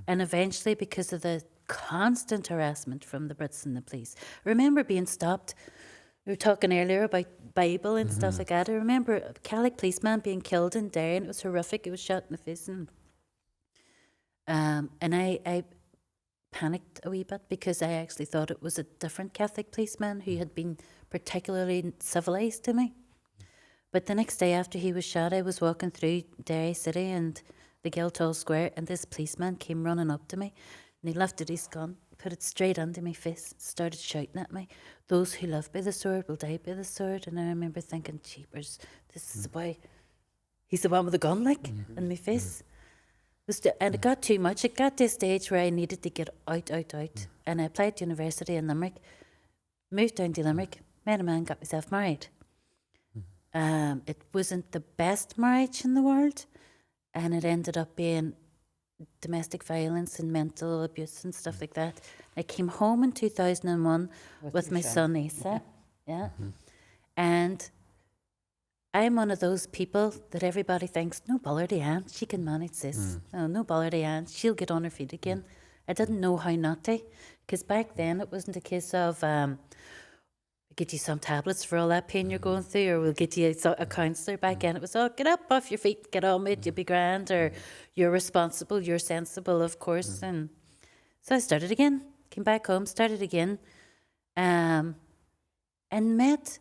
and eventually, because of the constant harassment from the Brits and the police. I remember being stopped. We were talking earlier about Bible and stuff like that. I remember a Catholic policeman being killed in Derry, and it was horrific. He was shot in the face, and I panicked a wee bit, because I actually thought it was a different Catholic policeman who had been particularly civilised to me. But the next day after he was shot, I was walking through Derry City and the Guildhall Square, and this policeman came running up to me, and he lifted his gun, put it straight under my face, started shouting at me, "Those who live by the sword will die by the sword." And I remember thinking, jeepers, this is the boy, he's the one with the gun, like, in my face. And it got too much. It got to a stage where I needed to get out. And I applied to university in Limerick, moved down to Limerick, met a man, got myself married. It wasn't the best marriage in the world, and it ended up being domestic violence and mental abuse and stuff like that. I came home in 2001 with my son Asa, and I'm one of those people that everybody thinks, no bother to Anne, she can manage this. No bother to Anne, she'll get on her feet again. I didn't know how not to, because back then it wasn't a case of get you some tablets for all that pain you're going through, or we'll get you a counsellor. Back then it was, get up off your feet, get on with it, you'll be grand, or you're responsible, you're sensible, of course. And so I started again, came back home, started again, and met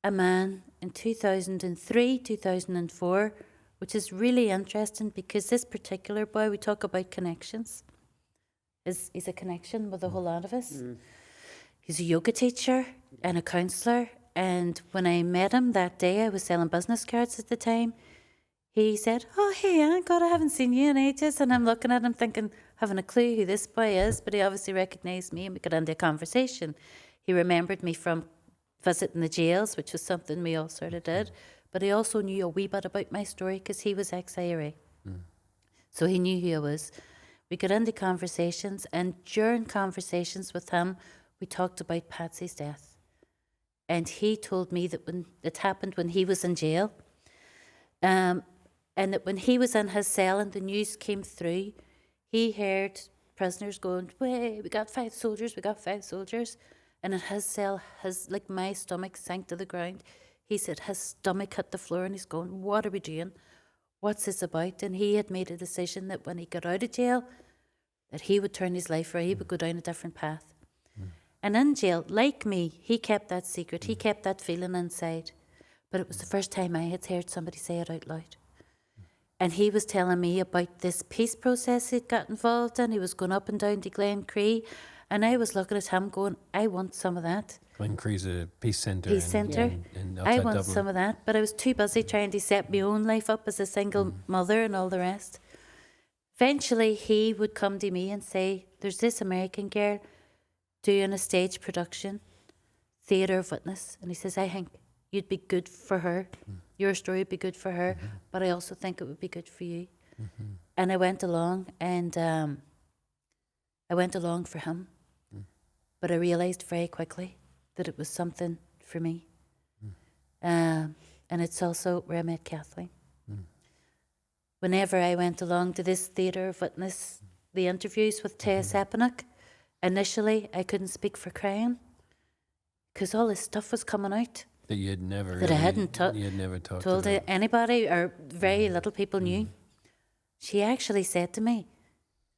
a man in 2003, 2004, which is really interesting, because this particular boy, we talk about connections, he's a connection with a whole lot of us. He's a yoga teacher and a counsellor, and when I met him that day, I was selling business cards at the time, he said, "Oh, hey, Anne, God, I haven't seen you in ages." And I'm looking at him thinking, having a clue who this boy is, but he obviously recognised me, and we got into a conversation. He remembered me from visiting the jails, which was something we all sort of did, but he also knew a wee bit about my story, because he was ex-IRA. So he knew who I was. We got into conversations, and during conversations with him, we talked about Patsy's death. And he told me that when it happened when he was in jail, and that when he was in his cell and the news came through, he heard prisoners going, "Way, we got 5 soldiers, we got 5 soldiers." And in his cell, like my stomach sank to the ground. He said his stomach hit the floor, and he's going, "What are we doing? What's this about?" And he had made a decision that when he got out of jail, that he would turn his life around, he would go down a different path. And in jail, like me, he kept that secret. He kept that feeling inside. But it was the first time I had heard somebody say it out loud. And he was telling me about this peace process he'd got involved in. He was going up and down to Glen Cree. And I was looking at him going, I want some of that. Glen Cree's a peace centre. Peace centre. In I want Dublin. some of that. But I was too busy trying to set my own life up as a single mother and all the rest. Eventually, he would come to me and say, there's this American girl doing a stage production, Theatre of Witness. And he says, I think you'd be good for her. Your story would be good for her. But I also think it would be good for you. And I went along, and I went along for him. But I realised very quickly that it was something for me. And it's also where I met Kathleen. Whenever I went along to this Theatre of Witness, the interviews with Taya Sepanik, initially I couldn't speak for crying, because all this stuff was coming out that you had never that I hadn't you had never talked told about. anybody, or very little people knew. She actually said to me,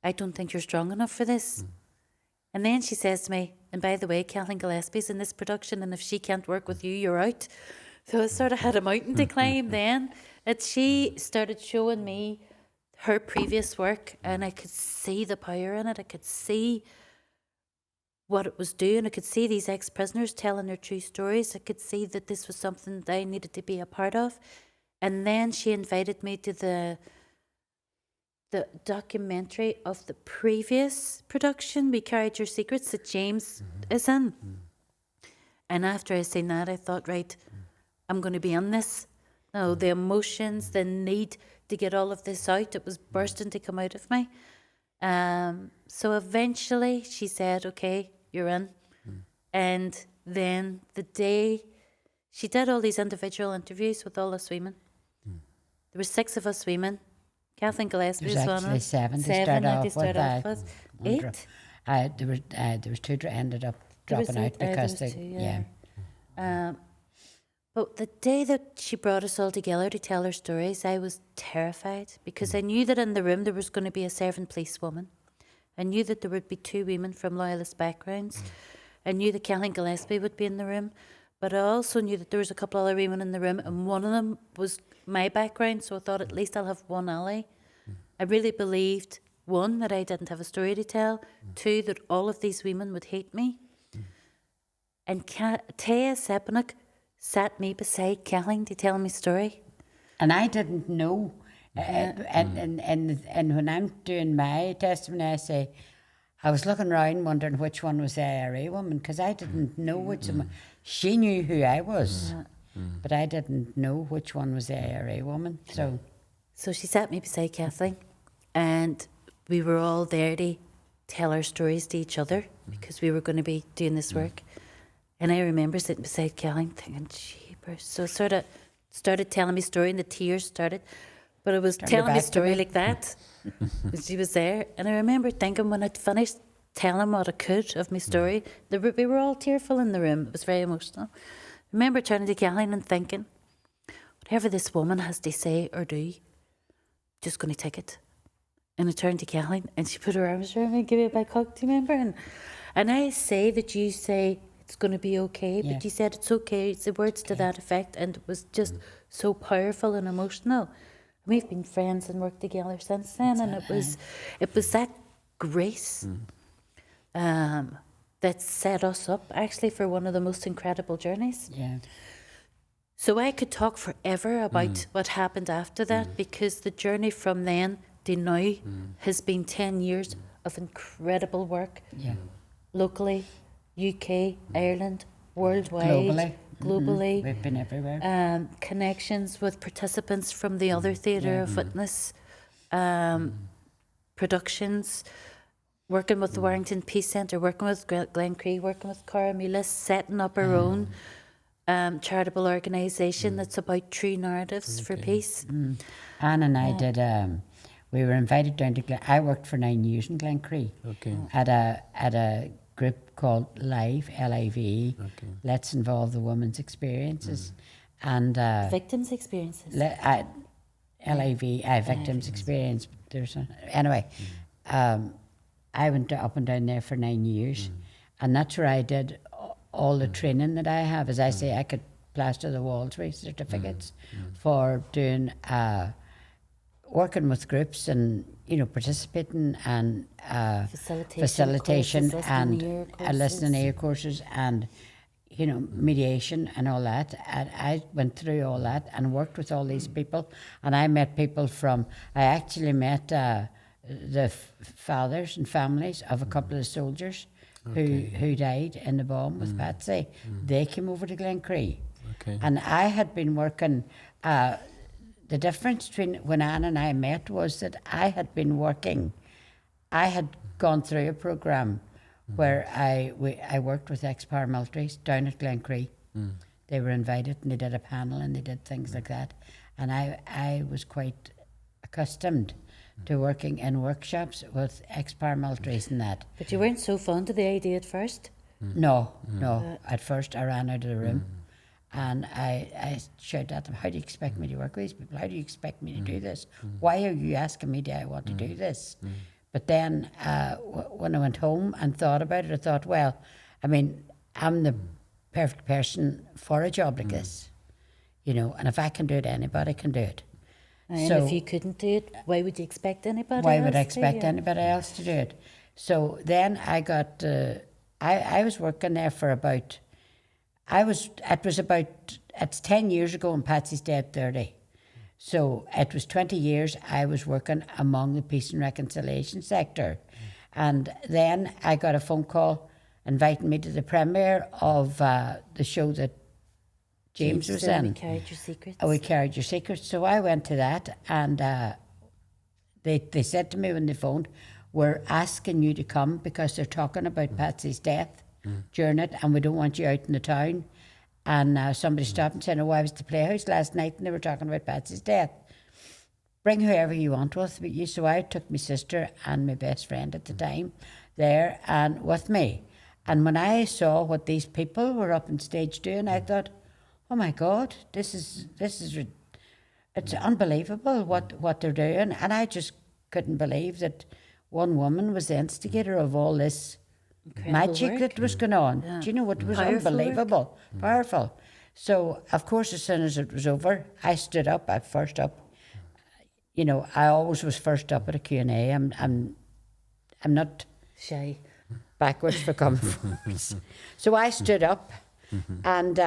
I don't think you're strong enough for this. And then she says to me, and by the way, Kathleen Gillespie's in this production, and if she can't work with you, you're out. So I sort of had a mountain to climb then. That she started showing me her previous work, and I could see the power in it. I could see what it was doing. I could see these ex-prisoners telling their true stories. I could see that this was something that I needed to be a part of. And then she invited me to the documentary of the previous production, We Carried Your Secrets, that James is in. And after I seen that, I thought, right, I'm going to be on this. No, the emotions, the need to get all of this out, it was bursting to come out of me. So eventually she said, okay, you're in. And then the day she did all these individual interviews with all us women. There were 6 of us women. Kathleen Gillespie was There's one actually of 7 to seven start that off they with. started off with. 8. There was 2 that ended up There was dropping out 8, there because was they, 2, yeah. But the day that she brought us all together to tell her stories, I was terrified because I knew that in the room there was going to be a servant policewoman. I knew that there would be 2 women from loyalist backgrounds. I knew that Kathleen Gillespie would be in the room, but I also knew that there was a couple other women in the room, and one of them was my background, so I thought at least I'll have one ally. I really believed, 1, that I didn't have a story to tell, 2, that all of these women would hate me. And Taya Sepanik sat me beside Kathleen to tell me story. And I didn't know. And when I'm doing my testimony, I say, I was looking around wondering which one was the IRA woman, because I didn't know which one. She knew who I was, but I didn't know which one was the IRA woman. So she sat me beside Kathleen, and we were all there to tell our stories to each other because we were going to be doing this work. And I remember sitting beside Kathleen thinking, jeepers. So sort of started telling me story, and the tears started. But it was telling me story like that. She was there. And I remember thinking when I'd finished telling what I could of my story, we were all tearful in the room. It was very emotional. I remember turning to Kathleen and thinking, whatever this woman has to say or do, just going to take it. And I turned to Kathleen and she put her arms around me and gave me a big hug, do you remember? And I say that you say it's going to be okay, but you said it's okay. It's the words to that effect, and it was just so powerful and emotional. We've been friends and worked together since then, and it was that grace that set us up actually for one of the most incredible journeys. Yeah. So I could talk forever about what happened after that, because the journey from then to now has been 10 years of incredible work, locally, UK, Ireland, worldwide, globally. We've been everywhere. Connections with participants from the other theatre of witness, productions, working with the Warrington Peace Centre, working with Glencree, working with Corrymeela, setting up our own charitable organisation that's about true narratives for peace. Anne and I did. We were invited down to. I worked for 9 years in Glencree. At a group called Live, L-I-V-E. Let's Involve the Women's Experiences, and Victims' experiences. L-I-V, Victims' Experience. Anyway, I went up and down there for 9 years, and that's where I did all the training that I have. As I say, I could plaster the walls with certificates for doing working with groups and participating and facilitation courses, and listening ear courses and mediation and all that. And I went through all that and worked with all these people, and I met people from. I actually met the fathers and families of a couple of soldiers who died in the bomb with Patsy. They came over to Glencree, and I had been working. The difference between when Anne and I met was that I had been working. I had gone through a program where I worked with ex-paramilitaries down at Glencree. They were invited and they did a panel and they did things like that. And I was quite accustomed to working in workshops with ex-paramilitaries and that. But you weren't so fond of the idea at first? No. At first I ran out of the room. And I shouted at them, how do you expect me to work with these people? How do you expect me to do this? Why are you asking me, do I want to do this? But then when I went home and thought about it, I thought, well, I mean, I'm the perfect person for a job like this, and if I can do it, anybody can do it. And so if you couldn't do it, why would you expect anybody why else would I to? expect anybody else to do it? So then I got, I was working there for about, it's 10 years ago and Patsy's dead 30. So it was 20 years I was working among the peace and reconciliation sector. And then I got a phone call inviting me to the premiere of the show that James was said in. We carried your secrets. We carried your secrets. So I went to that, and they said to me when they phoned, "We're asking you to come because they're talking about Patsy's death during it, and we don't want you out in the town." And somebody stopped and said, "Oh, I was at the Playhouse last night, and they were talking about Patsy's death. Bring whoever you want with you." So I took my sister and my best friend at the time there and with me. And when I saw what these people were up on stage doing, I thought, "Oh my God, this is it's unbelievable what they're doing." And I just couldn't believe that one woman was the instigator of all this magic that was going on. Do you know what was Powerful unbelievable? Powerful. So of course, as soon as it was over, I stood up. I first up. You know, I always was first up at a Q&A. I'm not Shy. backwards for coming forwards. So I stood up, and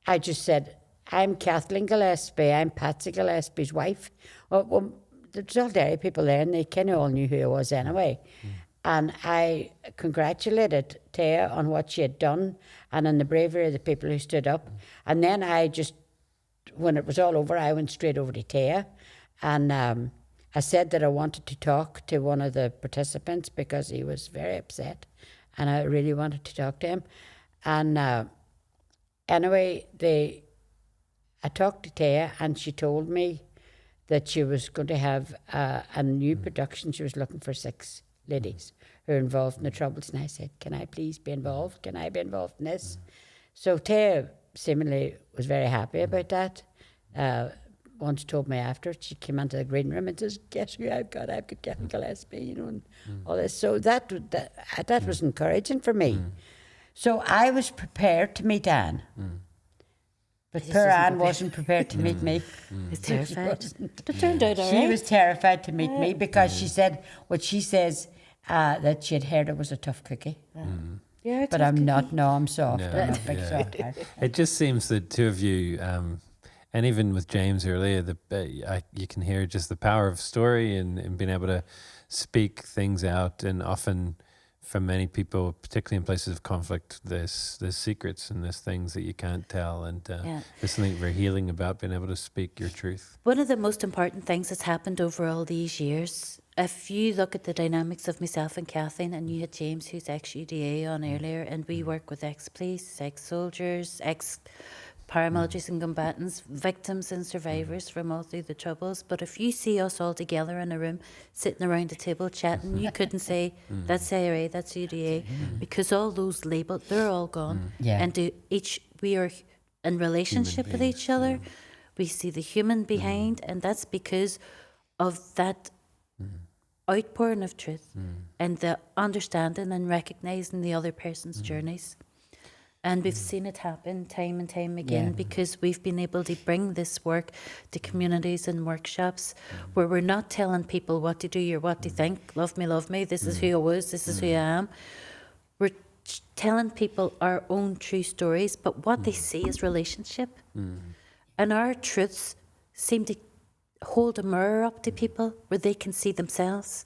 I just said, "I'm Kathleen Gillespie. I'm Patsy Gillespie's wife." Well, there's all dairy people there, and they kind of all knew who I was anyway. And I congratulated Taya on what she had done and on the bravery of the people who stood up. And then I just, when it was all over, I went straight over to Taya, and I said that I wanted to talk to one of the participants because he was very upset, and I really wanted to talk to him. And anyway, I talked to Taya, and she told me that she was going to have a new production. She was looking for 6 ladies who are involved in the Troubles. And I said, "Can I please be involved? Can I be involved in this?" So Taya seemingly was very happy about that. Once told me after, she came into the green room and says, "Guess who I've got? I've got Kathleen Gillespie," you know, and all this. So that was encouraging for me. So I was prepared to meet Anne. But poor Anne wasn't prepared to meet me. It's terrified. It turned out all She right. was terrified to meet me because she said what she says, that she had heard I was a tough cookie. Yeah, But I'm not. No, I'm soft. No, I'm a big yeah. soft heart. It just seems that two of you, and even with James earlier, you can hear just the power of story and being able to speak things out. And often, for many people, particularly in places of conflict, there's secrets and there's things that you can't tell. And there's something very healing about being able to speak your truth. One of the most important things that's happened over all these years, if you look at the dynamics of myself and Kathleen, and you had James, who's ex-UDA on earlier, and we work with ex-police, ex-soldiers, ex-paramilitaries and combatants, victims and survivors from all through the Troubles. But if you see us all together in a room, sitting around a table chatting, you couldn't say, "That's IRA, that's UDA," because all those labels, they're all gone. Yeah. And we are in relationship with each other. We see the human behind, and that's because of that outpouring of truth and the understanding and recognizing the other person's journeys. And we've seen it happen time and time again because we've been able to bring this work to communities and workshops where we're not telling people what to do or what to think. Love me, this is who I was, this is who I am. We're telling people our own true stories, but what they see is relationship. And our truths seem to hold a mirror up to people where they can see themselves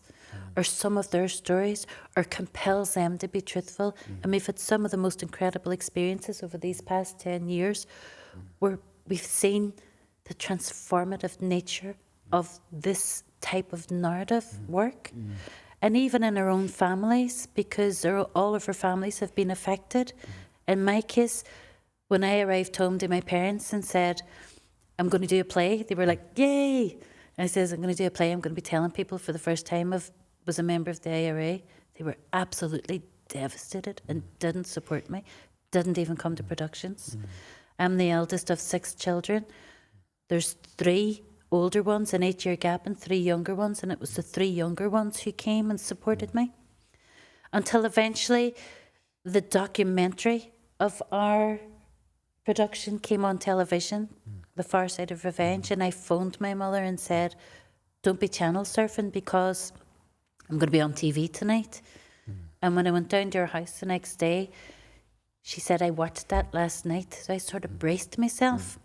or some of their stories, or compels them to be truthful. And we've had some of the most incredible experiences over these past 10 years where we've seen the transformative nature of this type of narrative work. And even in our own families, because all of our families have been affected. In my case, when I arrived home to my parents and said, "I'm going to do a play," they were like, "Yay!" And I says, "I'm going to do a play. I'm going to be telling people for the first time I was a member of the IRA." They were absolutely devastated and didn't support me, didn't even come to productions. I'm the eldest of 6 children. There's 3 older ones, an 8-year gap, and 3 younger ones, and it was the 3 younger ones who came and supported me. Until eventually the documentary of our production came on television, The Far Side of Revenge, and I phoned my mother and said, "Don't be channel surfing because I'm going to be on TV tonight." And when I went down to her house the next day, she said, "I watched that last night." So I sort of braced myself.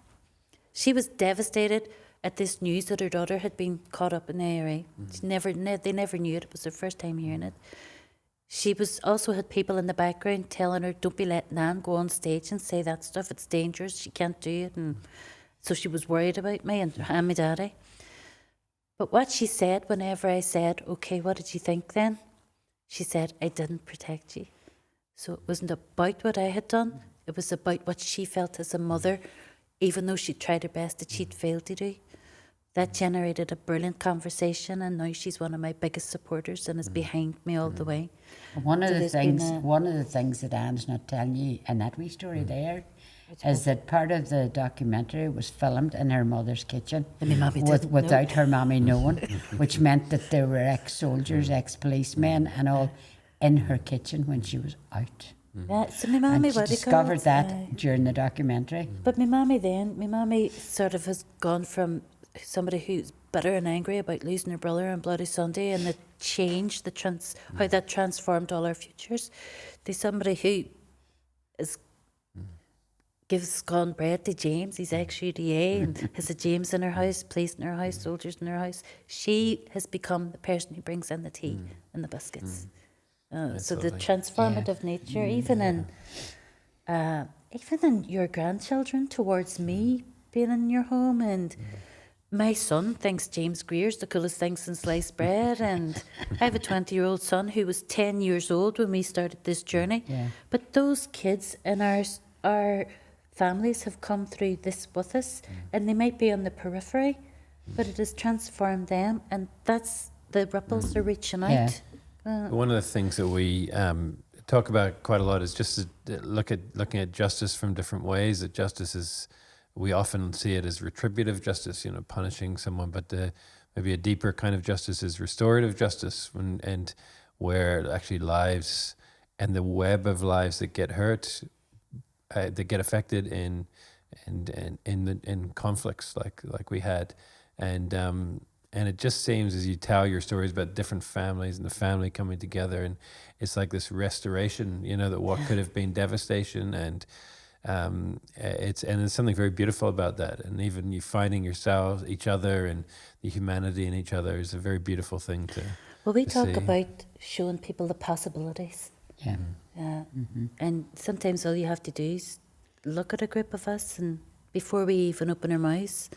She was devastated at this news that her daughter had been caught up in the IRA. They never knew it. It was her first time hearing it. she was also had people in the background telling her, don't be letting Nan go on stage and say that stuff. It's dangerous. She can't do it. And so she was worried about me and my daddy. But what she said whenever I said, okay, what did you think then? She said, I didn't protect you. So it wasn't about what I had done. It was about what she felt as a mother, even though she tried her best that she'd failed to do. That generated a brilliant conversation, and now she's one of my biggest supporters and is behind me all the way. One of So the there's been things that Anne's not telling you in that wee story there is that part of the documentary was filmed in her mother's kitchen And my mommy didn't know. without her mommy knowing, which meant that there were ex-soldiers, ex-policemen and all in her kitchen when she was out. Yeah, so my mommy, And she what do you call discovered it? that during the documentary. But my mommy sort of has gone from somebody who's bitter and angry about losing her brother on Bloody Sunday and the change, how that transformed all our futures, to somebody who gives corn bread to James. He's ex-UDA and has a James in her house, police in her house, soldiers in her house. She has become the person who brings in the tea and the biscuits. So the transformative nature, even in your grandchildren towards me being in your home, and my son thinks James Greer's the coolest thing since sliced bread, and I have a 20-year-old son who was 10 years old when we started this journey. Yeah. But those kids in our families have come through this with us, and they might be on the periphery, but it has transformed them, and that's the ripples are reaching out. Yeah. One of the things that we talk about quite a lot is just looking at justice from different ways. That justice is, we often see it as retributive justice, punishing someone, but maybe a deeper kind of justice is restorative justice, and where actually lives and the web of lives that get hurt, that get affected in conflicts like we had, and it just seems as you tell your stories about different families and the family coming together, and it's like this restoration, that what could have been devastation, and there's something very beautiful about that. And even you finding yourselves, each other, and the humanity in each other is a very beautiful thing to. Well, we to talk see. about showing people the possibilities. Yeah. And sometimes all you have to do is look at a group of us, and before we even open our mouths,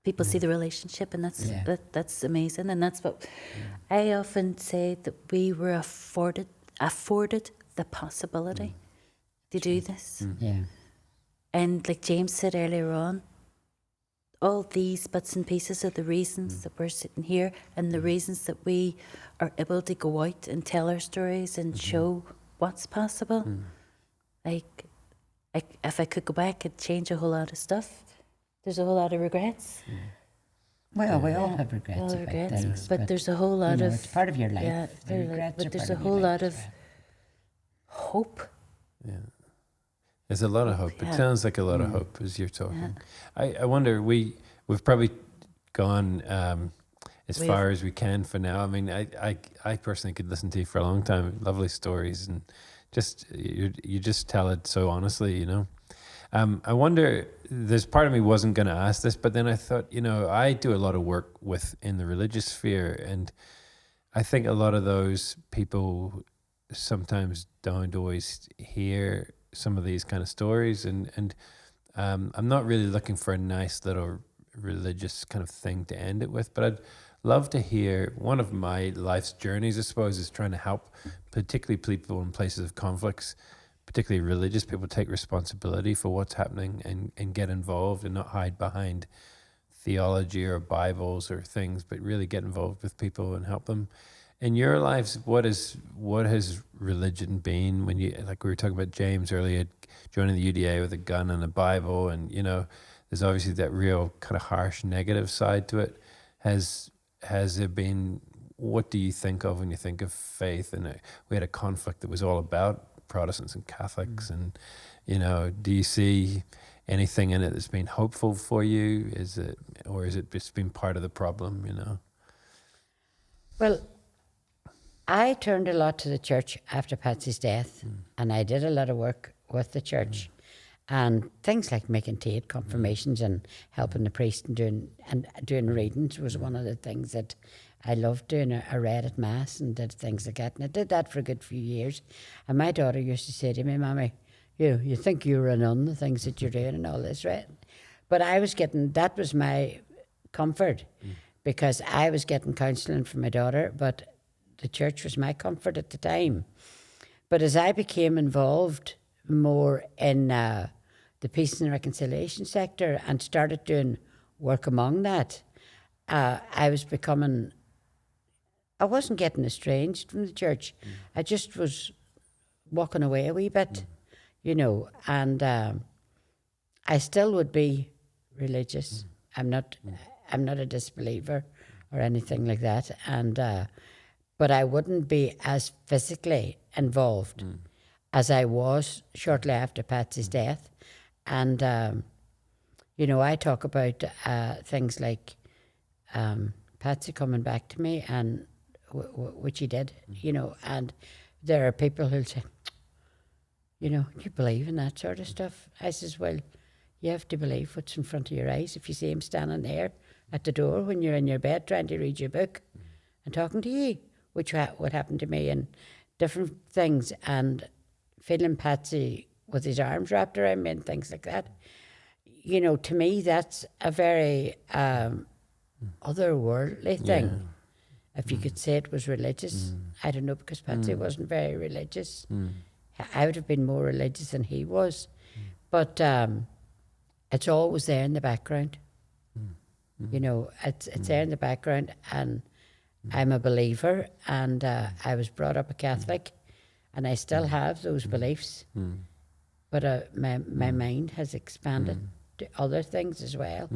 people see the relationship, and that's amazing. And that's what I often say, that we were afforded the possibility to do this. Yeah. And like James said earlier on, all these bits and pieces are the reasons that we're sitting here, and the reasons that we are able to go out and tell our stories and show what's possible. Like, if I could go back and change a whole lot of stuff, there's a whole lot of regrets. Well, we all have All regrets about regrets, things, but there's a whole lot of it's part of your life. yeah, The regrets but are there's part a of your whole life lot as of well. hope. There's a lot of hope. Yeah. It sounds like a lot of hope as you're talking. I wonder, we've probably gone as far as we can for now. I mean, I personally could listen to you for a long time. Lovely stories, and just you just tell it so honestly, I wonder, there's part of me wasn't going to ask this, but then I thought, I do a lot of work in the religious sphere, and I think a lot of those people sometimes don't always hear some of these kind of stories, and I'm not really looking for a nice little religious kind of thing to end it with, but I'd love to hear. One of my life's journeys, I suppose, is trying to help particularly people in places of conflicts, particularly religious people, take responsibility for what's happening and get involved and not hide behind theology or Bibles or things, but really get involved with people and help them. In your lives, what has religion been when you, like we were talking about James earlier, joining the UDA with a gun and a Bible, and there's obviously that real kind of harsh negative side to it. Has there been, what do you think of when you think of faith? And we had a conflict that was all about Protestants and Catholics, and do you see anything in it that's been hopeful for you? Is it just been part of the problem? Well, I turned a lot to the church after Patsy's death, and I did a lot of work with the church. And things like making Tate confirmations and helping the priest and doing readings was one of the things that I loved doing. I read at Mass and did things like that. And I did that for a good few years. And my daughter used to say to me, Mommy, you think you're a nun, the things that you're doing and all this, right? But that was my comfort, because I was getting counselling from my daughter, but the church was my comfort at the time. But as I became involved more in the peace and reconciliation sector and started doing work among that, I wasn't getting estranged from the church. I just was walking away a wee bit, and I still would be religious. I'm not a disbeliever or anything like that, and but I wouldn't be as physically involved as I was shortly after Patsy's death. And I talk about things like Patsy coming back to me, and which he did, and there are people who'll say, you believe in that sort of stuff? I says, well, you have to believe what's in front of your eyes. If you see him standing there at the door when you're in your bed trying to read your book and talking to you, which what happened to me, and different things, and feeling Patsy with his arms wrapped around me and things like that, to me that's a very otherworldly thing. Yeah. If you could say it was religious, I don't know, because Patsy wasn't very religious. I would have been more religious than he was, but it's always there in the background. It's there in the background, and I'm a believer, and I was brought up a Catholic, and I still have those beliefs, but my mind has expanded to other things as well.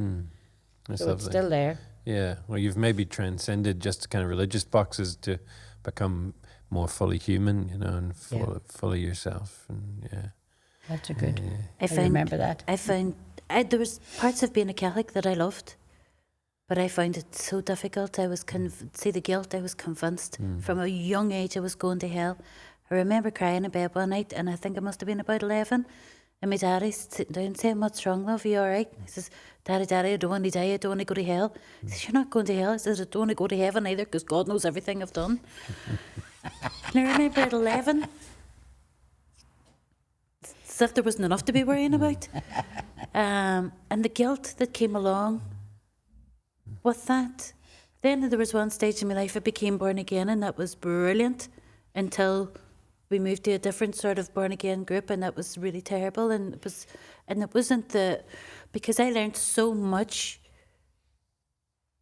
That's so lovely. It's still there. Yeah, well, you've maybe transcended just kind of religious boxes to become more fully human, and fully yourself, and That's a good. I remember that. I found there was parts of being a Catholic that I loved, but I found it so difficult. I was see the guilt. I was convinced from a young age I was going to hell. I remember crying in bed one night, and I think I must have been about 11. And my daddy's sitting down saying, "What's wrong, love? Are you all right?" He says, Daddy, I don't want to die. I don't want to go to hell. He says, "You're not going to hell." I says, "I don't want to go to heaven either, because God knows everything I've done." And I remember at 11, as if there wasn't enough to be worrying about. And the guilt that came along with that. Then there was one stage in my life I became born again, and that was brilliant until we moved to a different sort of born again group, and that was really terrible. And it wasn't because I learned so much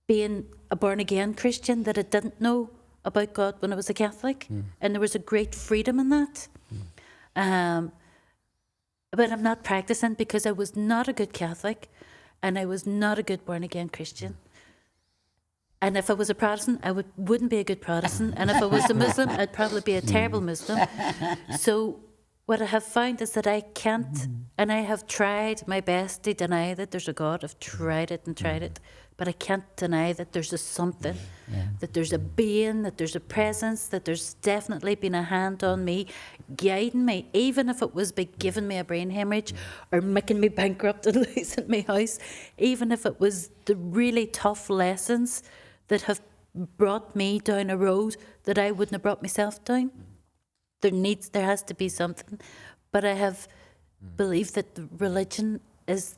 being a born again Christian that I didn't know about God when I was a Catholic, and there was a great freedom in that. But I'm not practicing because I was not a good Catholic, and I was not a good born again Christian. And if I was a Protestant, I wouldn't be a good Protestant. And if I was a Muslim, I'd probably be a terrible Muslim. So what I have found is that I can't, and I have tried my best to deny that there's a God. I've tried it and tried it, but I can't deny that there's a something, that there's a being, that there's a presence, that there's definitely been a hand on me, guiding me, even if it was by giving me a brain hemorrhage or making me bankrupt and losing my house, even if it was the really tough lessons that have brought me down a road that I wouldn't have brought myself down. There has to be something. But I have believed that religion is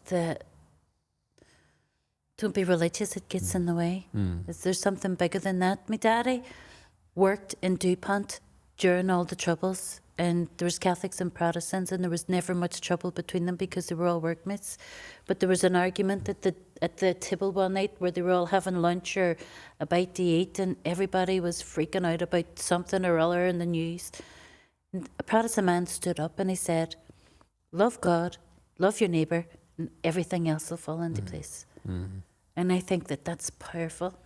don't be religious, it gets in the way. Is there something bigger than that? My daddy worked in DuPont during all the troubles, and there was Catholics and Protestants, and there was never much trouble between them because they were all workmates. But there was an argument at the table one night where they were all having lunch or a bite to eat, and everybody was freaking out about something or other in the news. And a Protestant man stood up and he said, "Love God, love your neighbour, and everything else will fall into place." And I think that that's powerful.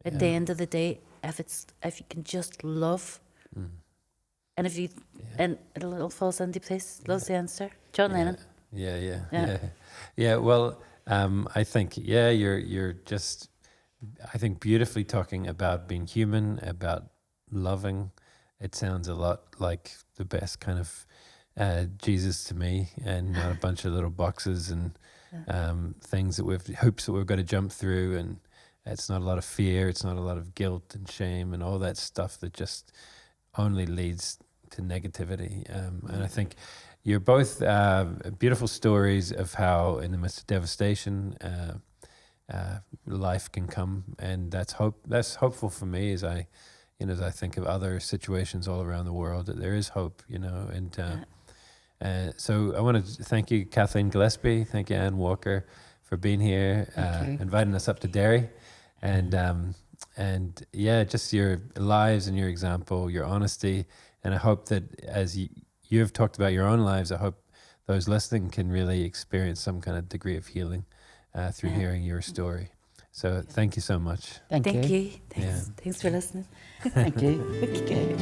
At the end of the day, if you can just love, and if you and it all falls into place. Love's the answer. John Lennon. Yeah. Well, I think you're just, I think, beautifully talking about being human, about loving. It sounds a lot like the best kind of Jesus to me, and not a bunch of little boxes and things that hoops that we've got to jump through, and it's not a lot of fear, it's not a lot of guilt and shame and all that stuff that just only leads to negativity. And I think you're both beautiful stories of how in the midst of devastation life can come, and that's hopeful for me as I think of other situations all around the world, that there is hope, and so I want to thank you, Kathleen Gillespie. Thank you, Anne Walker, for being here, inviting us up to Derry, and just your lives and your example, your honesty, and I hope that as you have talked about your own lives, I hope those listening can really experience some kind of degree of healing through hearing your story. So thank you so much. Thank you. Thanks for listening. Thank you. Okay.